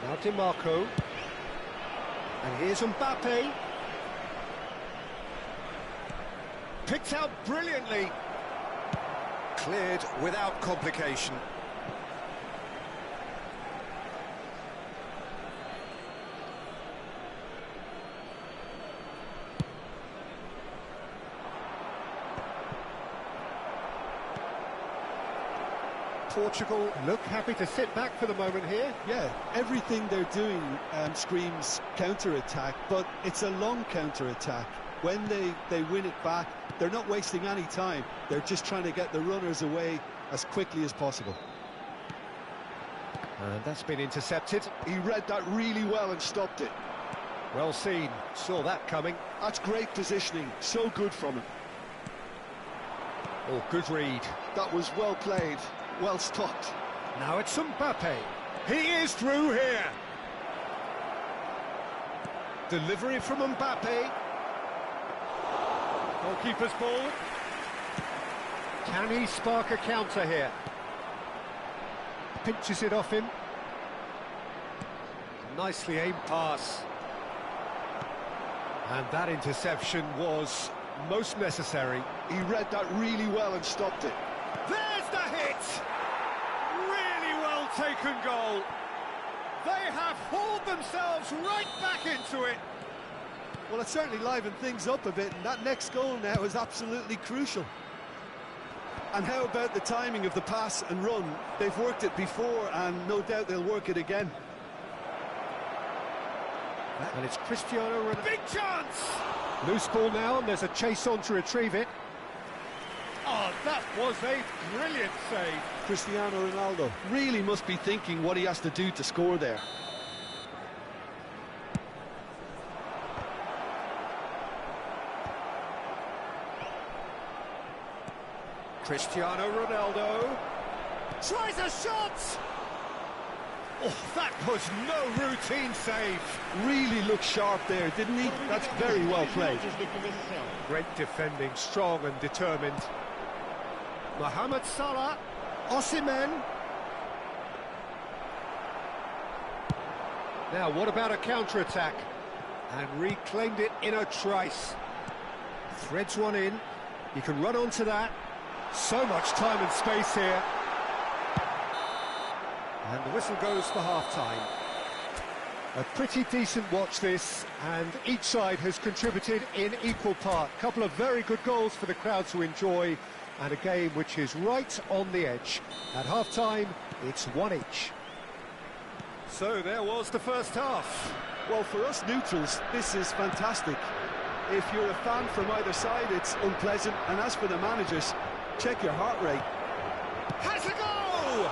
Now DiMarco. And here's Mbappe. Picked out brilliantly. Cleared without complication. Portugal look happy to sit back for the moment here. Yeah, everything they're doing screams counter-attack, but it's a long counter-attack. When they win it back, they're not wasting any time. They're just trying to get the runners away as quickly as possible. And that's been intercepted. He read that really well and stopped it. Well seen, saw that coming. That's great positioning, so good from him. Oh, good read. That was well played. Well stopped. Now it's Mbappe. He is through here. Delivery from Mbappe. Goalkeeper's ball. Can he spark a counter here? Pinches it off him. Nicely aimed pass. And that interception was most necessary. He read that really well and stopped it. There's the hit! Really well taken goal. They have hauled themselves right back into it. Well, it certainly livened things up a bit, and that next goal now is absolutely crucial. And how about the timing of the pass and run? They've worked it before, and no doubt they'll work it again. And it's Cristiano Ronaldo. Big chance! Loose ball now, and there's a chase on to retrieve it. Oh, that was a brilliant save. Cristiano Ronaldo really must be thinking what he has to do to score there. Cristiano Ronaldo tries a shot! Oh, that was no routine save. Really looked sharp there, didn't he? That's very well played. Great defending, strong and determined. Mohamed Salah, Osimhen. Now, what about a counter-attack? And reclaimed it in a trice. Threads one in. He can run onto that. So much time and space here. And the whistle goes for half-time. A pretty decent watch this, and each side has contributed in equal part. A couple of very good goals for the crowd to enjoy, and a game which is right on the edge. At half-time, it's one each. So there was the first half. Well, for us neutrals, this is fantastic. If you're a fan from either side, it's unpleasant, and as for the managers, check your heart rate. Has a go!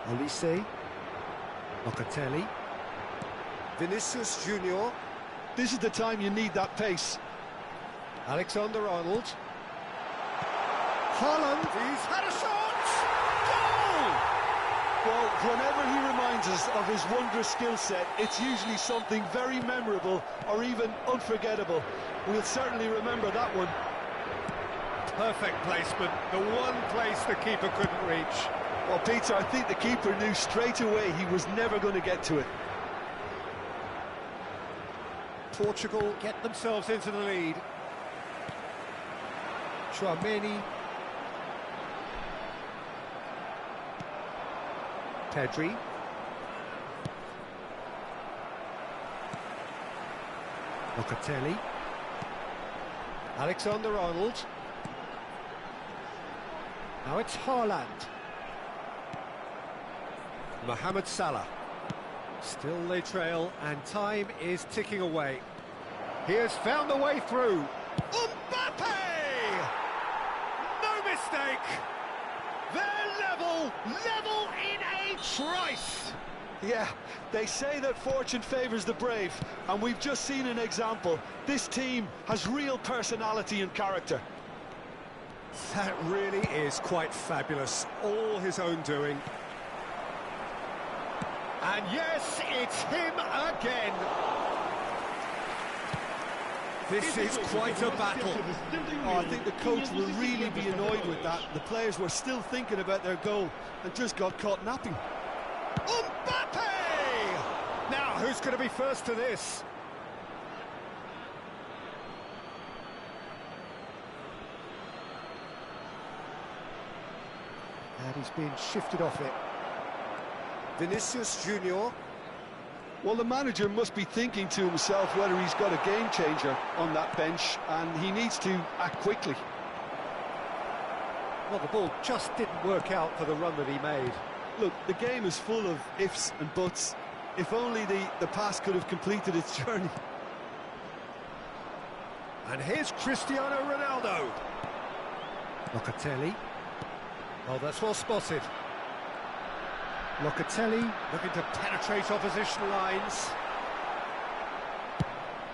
Olise, Locatelli, Vinicius Junior. This is the time you need that pace. Alexander-Arnold. Haaland, he's had a shot! Goal! Well, whenever he reminds us of his wondrous skill set, it's usually something very memorable or even unforgettable. We'll certainly remember that one. Perfect placement, the one place the keeper couldn't reach. Well, Peter, I think the keeper knew straight away he was never going to get to it. Portugal get themselves into the lead. Chouameni. Pedri. Locatelli. Alexander-Arnold. Now it's Haaland. Mohamed Salah. Still they trail, and time is ticking away. He has found the way through. Mbappe! No mistake! They're level in a trice! Yeah, they say that fortune favours the brave, and we've just seen an example. This team has real personality and character. That really is quite fabulous. All his own doing. And yes, it's him again. This is quite a battle. Oh, I think the coach will really be annoyed with that. The players were still thinking about their goal and just got caught napping. Mbappe! Now, who's going to be first to this? And he's being shifted off it. Vinicius Junior. Well, the manager must be thinking to himself whether he's got a game changer on that bench, and he needs to act quickly. Well, the ball just didn't work out for the run that he made. Look, the game is full of ifs and buts. If only the pass could have completed its journey. And here's Cristiano Ronaldo. Locatelli. Oh, that's well spotted. Locatelli looking to penetrate opposition lines.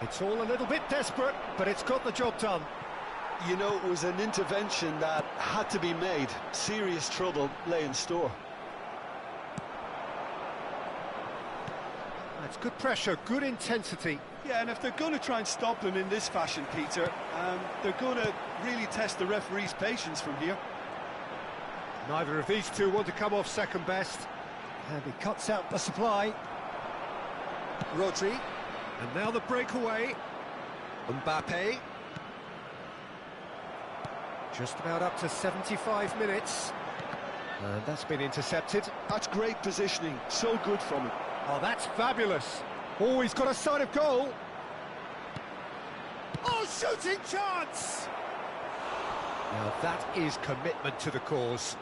It's all a little bit desperate, but it's got the job done. You know, it was an intervention that had to be made. Serious trouble lay in store. That's good pressure, good intensity. Yeah, and if they're going to try and stop him in this fashion, Peter, they're going to really test the referee's patience from here. Neither of these two want to come off second best. And he cuts out the supply. Rodri. And now the breakaway. Mbappe. Just about up to 75 minutes. And that's been intercepted. That's great positioning. So good from him. Oh, that's fabulous. Oh, he's got a sight of goal. Oh, shooting chance! Now that is commitment to the cause.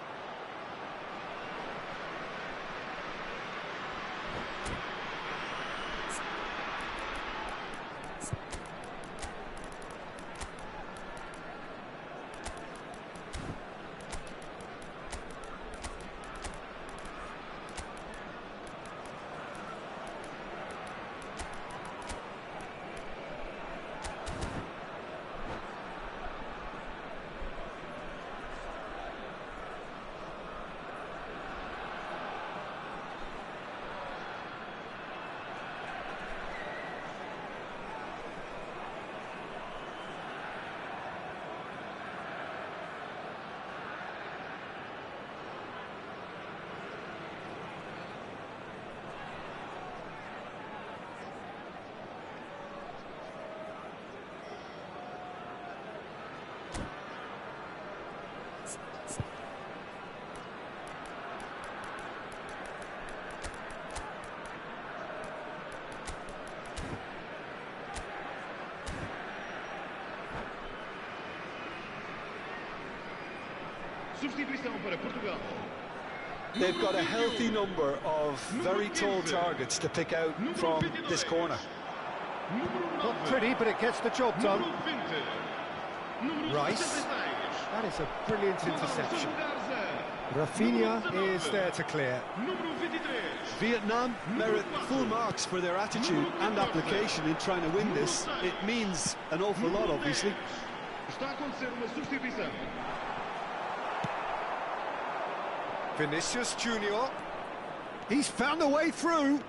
Substituição para Portugal. They've got a healthy number of very tall targets to pick out from this corner. Not pretty, but it gets the job done. Rice. That is a brilliant interception. Rafinha is there to clear. Vietnam merit full marks for their attitude and application in trying to win this. It means an awful lot, obviously. Está a acontecer uma substituição. Vinicius Junior. He's found a way through.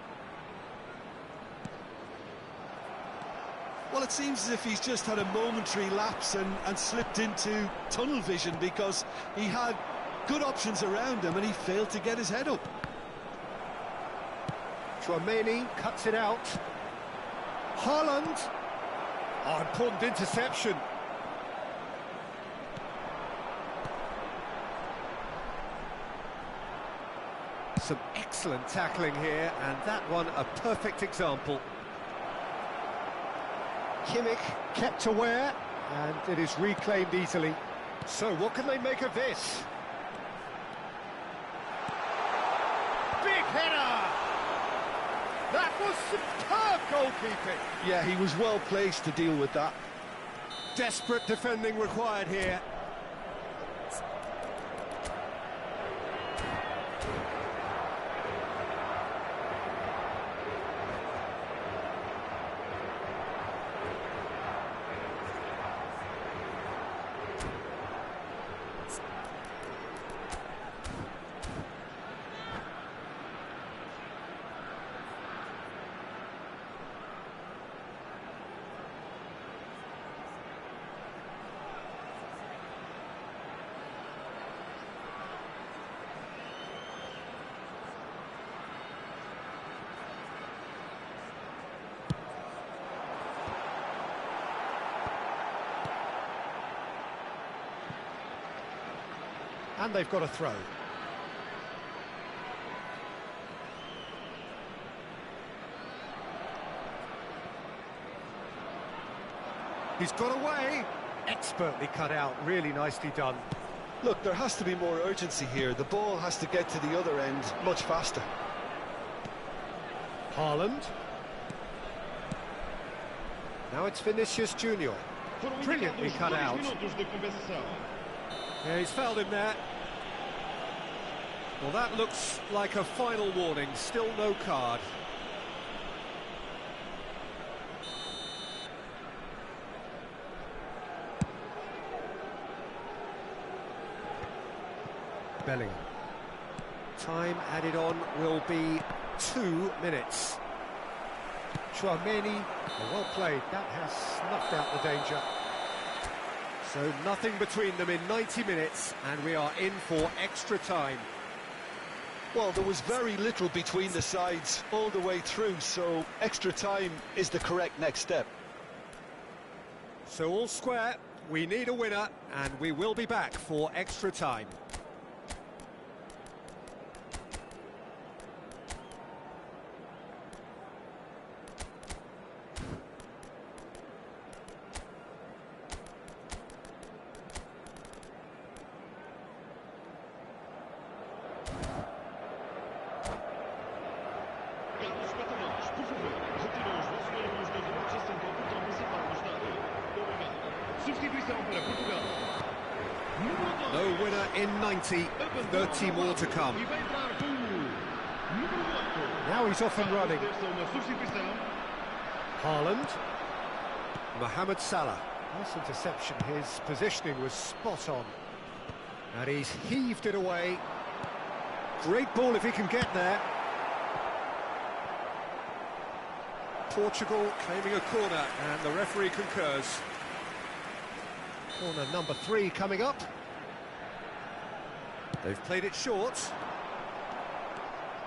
Well, it seems as if he's just had a momentary lapse and slipped into tunnel vision, because he had good options around him and he failed to get his head up. Chouameni cuts it out. Haaland. Oh, important interception. Some excellent tackling here, and that one a perfect example. Kimmich kept aware, and it is reclaimed easily. So what can they make of this? Big header! That was superb goalkeeping. Yeah, he was well placed to deal with that. Desperate defending required here. And they've got a throw. He's got away. Expertly cut out, really nicely done. Look, there has to be more urgency here. The ball has to get to the other end much faster. Haaland. Now it's Vinicius Junior. Brilliantly cut out. Yeah, he's fouled him there. Well, that looks like a final warning. Still no card. Bellingham. Time added on will be 2 minutes. Chouameni, well played. That has snuffed out the danger. So nothing between them in 90 minutes, and we are in for extra time. Well, there was very little between the sides all the way through, so extra time is the correct next step. So all square, we need a winner, and we will be back for extra time. Substituição para Portugal. Número 2. No winner in 90, 30 more to come. E vai entrar com o número 8. Now he's off and running. Deve uma substituição. Haaland. Mohamed Salah. Nice interception, his positioning was spot on. And he's heaved it away. Great ball if he can get there. Portugal claiming a corner, and the referee concurs. Corner number 3 coming up. They've played it short.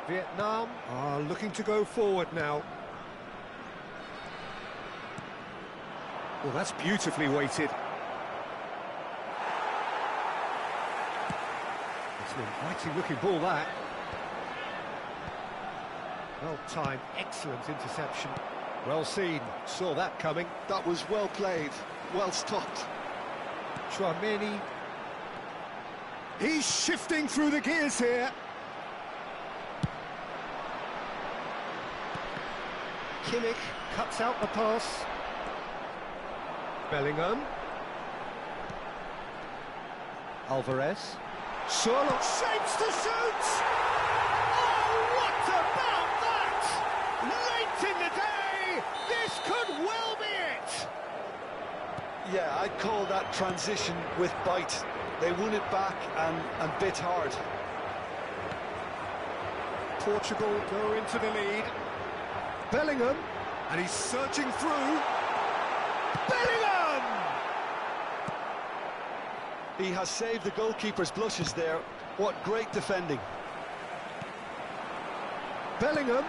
Vietnam are looking to go forward now. Well, that's beautifully weighted. It's an inviting-looking ball, that. Well-timed, excellent interception. Well seen, saw that coming. That was well played, well stopped. Chouameni. He's shifting through the gears here. Kimmich cuts out the pass. Bellingham. Alvarez. Sherlock shapes to shoot! Oh, what about that? Late in the day, this could well be it! Yeah, I'd call that transition with bite. They won it back and bit hard. Portugal go into the lead. Bellingham, and he's searching through. Bellingham! He has saved the goalkeeper's blushes there. What great defending. Bellingham.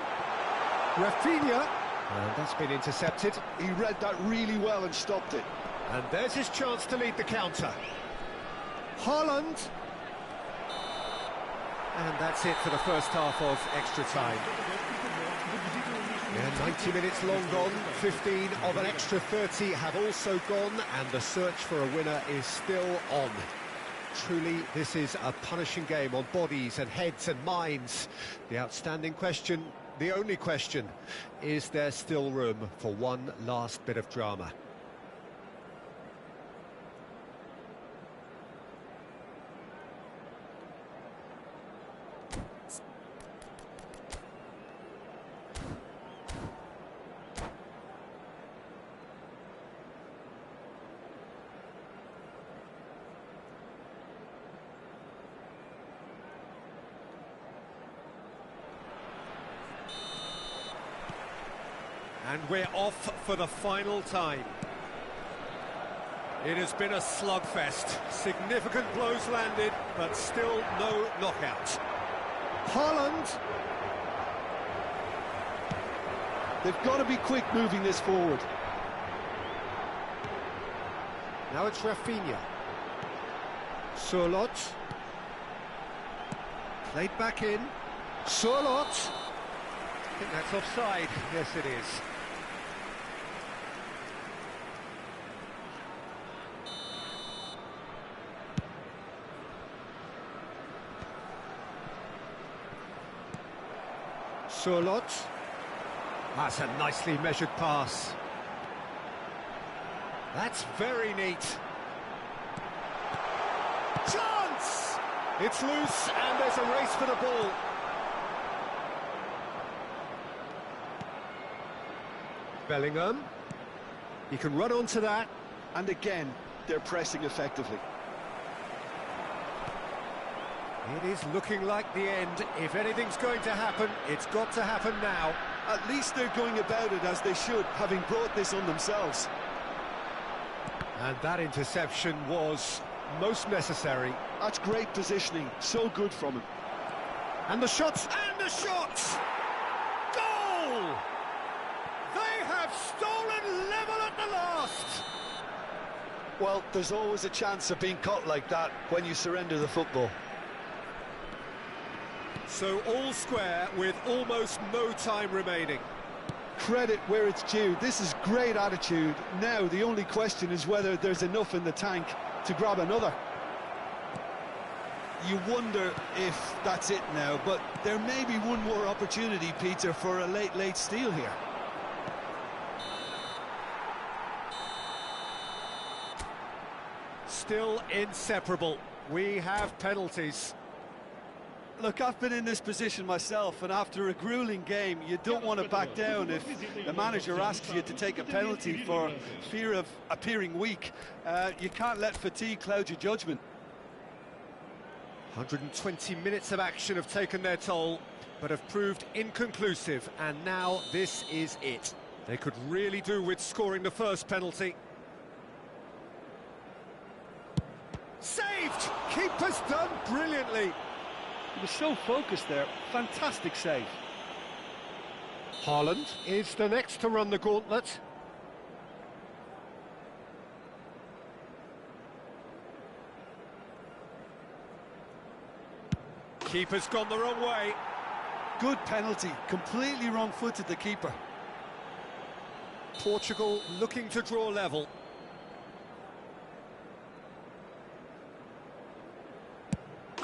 Rafinha. And that's been intercepted. He read that really well and stopped it. And there's his chance to lead the counter. Haaland. And that's it for the first half of extra time. Yeah, 90 minutes long gone, 15 of an extra 30 have also gone, and the search for a winner is still on. Truly, this is a punishing game on bodies and heads and minds. The outstanding question, the only question, is there still room for one last bit of drama? And we're off for the final time. It has been a slugfest. Significant blows landed, but still no knockout. Haaland. They've got to be quick moving this forward. Now it's Rafinha. Sherlock. Played back in. Sherlock. I think that's offside. Yes, it is. Sherlock. That's a nicely measured pass. That's very neat. Chance! It's loose and there's a race for the ball. Bellingham. He can run onto that. And again, they're pressing effectively. It is looking like the end. If anything's going to happen, it's got to happen now. At least they're going about it as they should, having brought this on themselves. And that interception was most necessary. That's great positioning, so good from him. And the shots, and the shots! Goal! They have stolen level at the last! Well, there's always a chance of being caught like that when you surrender the football. So all square with almost no time remaining. Credit where it's due. This is great attitude. Now the only question is whether there's enough in the tank to grab another. You wonder if that's it now, but there may be one more opportunity, Peter, for a late steal here. still inseparable. We have penalties. Look, I've been in this position myself, and after a grueling game, you don't want to back down if the manager asks you to take a penalty for fear of appearing weak. You can't let fatigue cloud your judgment. 120 minutes of action have taken their toll, but have proved inconclusive, and now this is it. They could really do with scoring the first penalty. Saved! Keeper's done brilliantly. He was so focused there. Fantastic save. Haaland is the next to run the gauntlet. Keeper's gone the wrong way. Good penalty. Completely wrong-footed, the keeper. Portugal looking to draw level.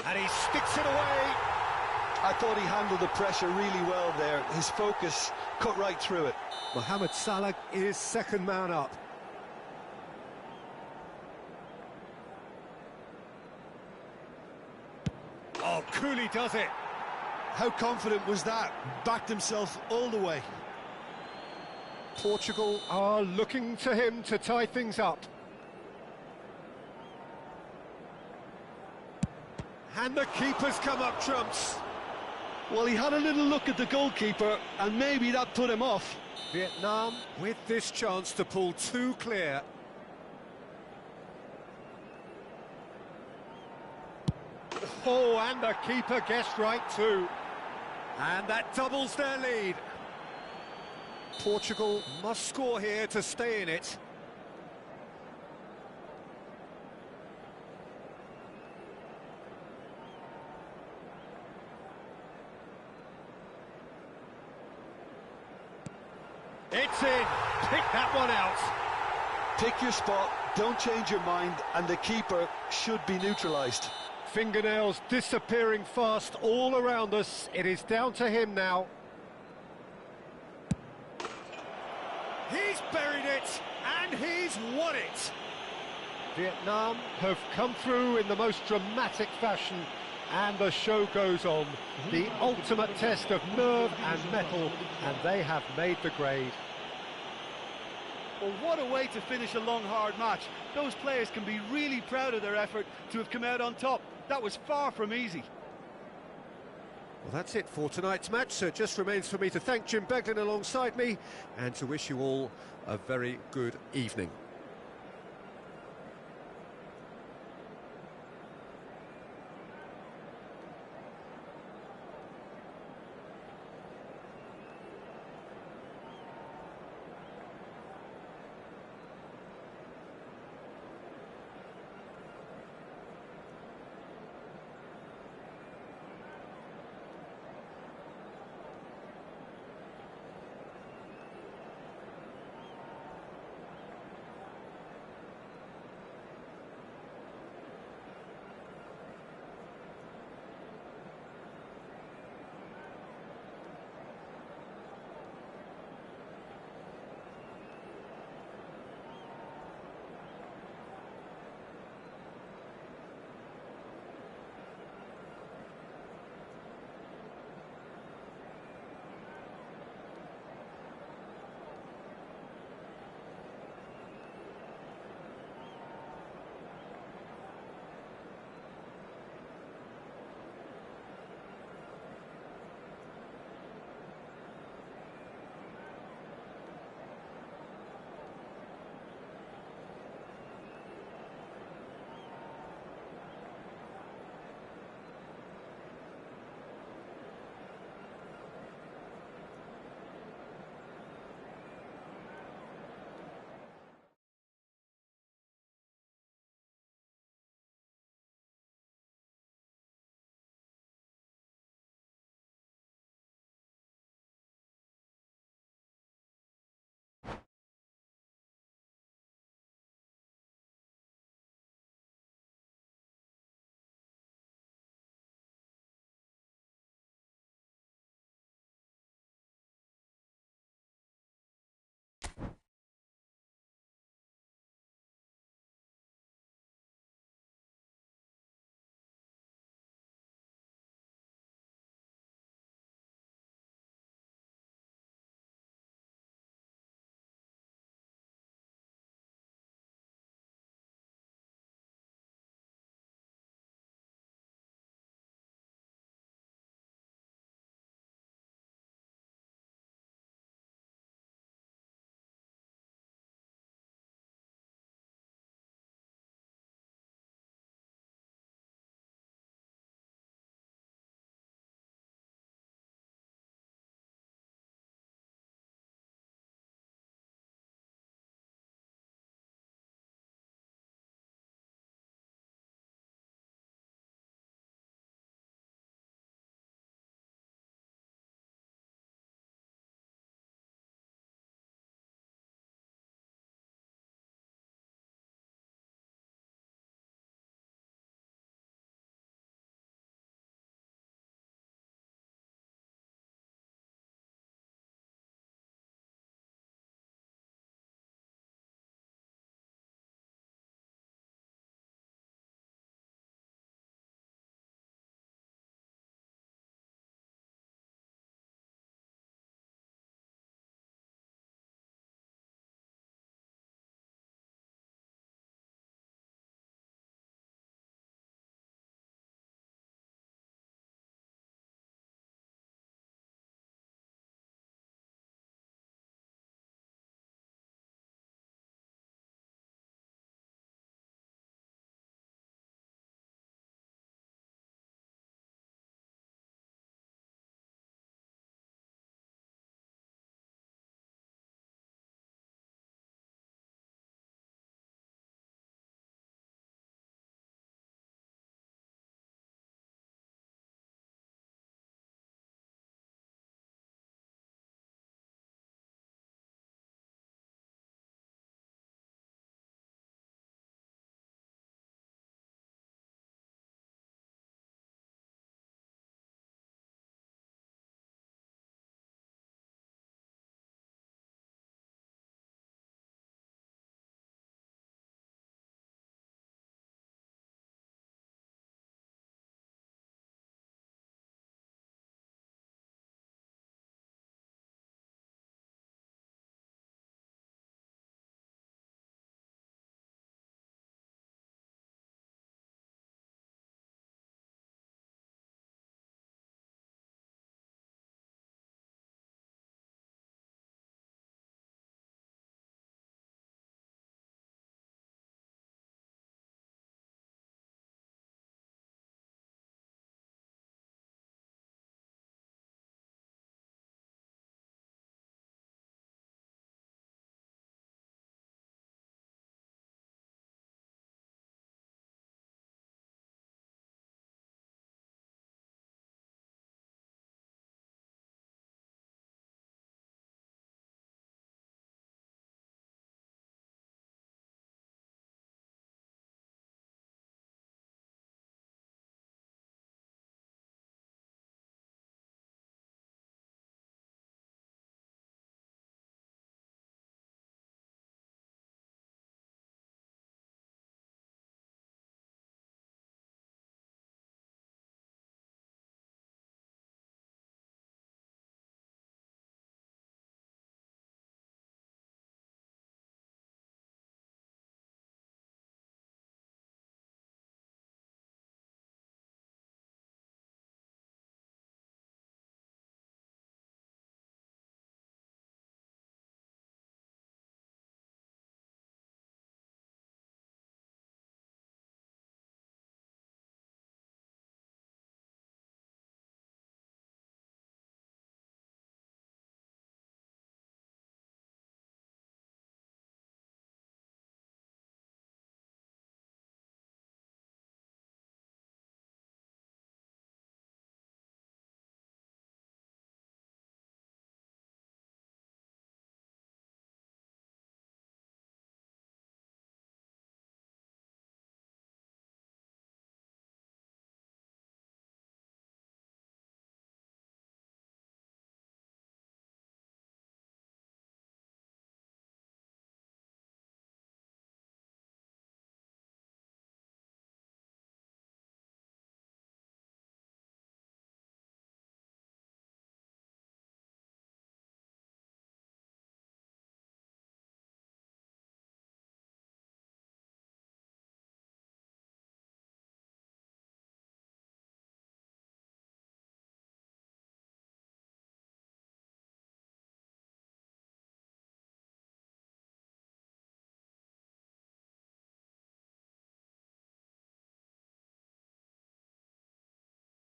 And he sticks it away. I thought he handled the pressure really well there. His focus cut right through it. Mohamed Salah is second man up. Oh, Cooley does it. How confident was that? Backed himself all the way. Portugal are looking to him to tie things up. And the keeper's come up trumps. Well, he had a little look at the goalkeeper, and maybe that put him off. Vietnam with this chance to pull two clear. Oh, and the keeper guessed right too. And that doubles their lead. Portugal must score here to stay in it. It's in. Pick that one out. Pick your spot, don't change your mind, and the keeper should be neutralised. Fingernails disappearing fast all around us. It is down to him now. He's buried it, and he's won it. Vietnam have come through in the most dramatic fashion, and the show goes on. The ultimate test of nerve and mettle, and they have made the grade. Well, what a way to finish a long, hard match. Those players can be really proud of their effort to have come out on top. That was far from easy. Well, that's it for tonight's match, so it just remains for me to thank Jim Beglin alongside me and to wish you all a very good evening.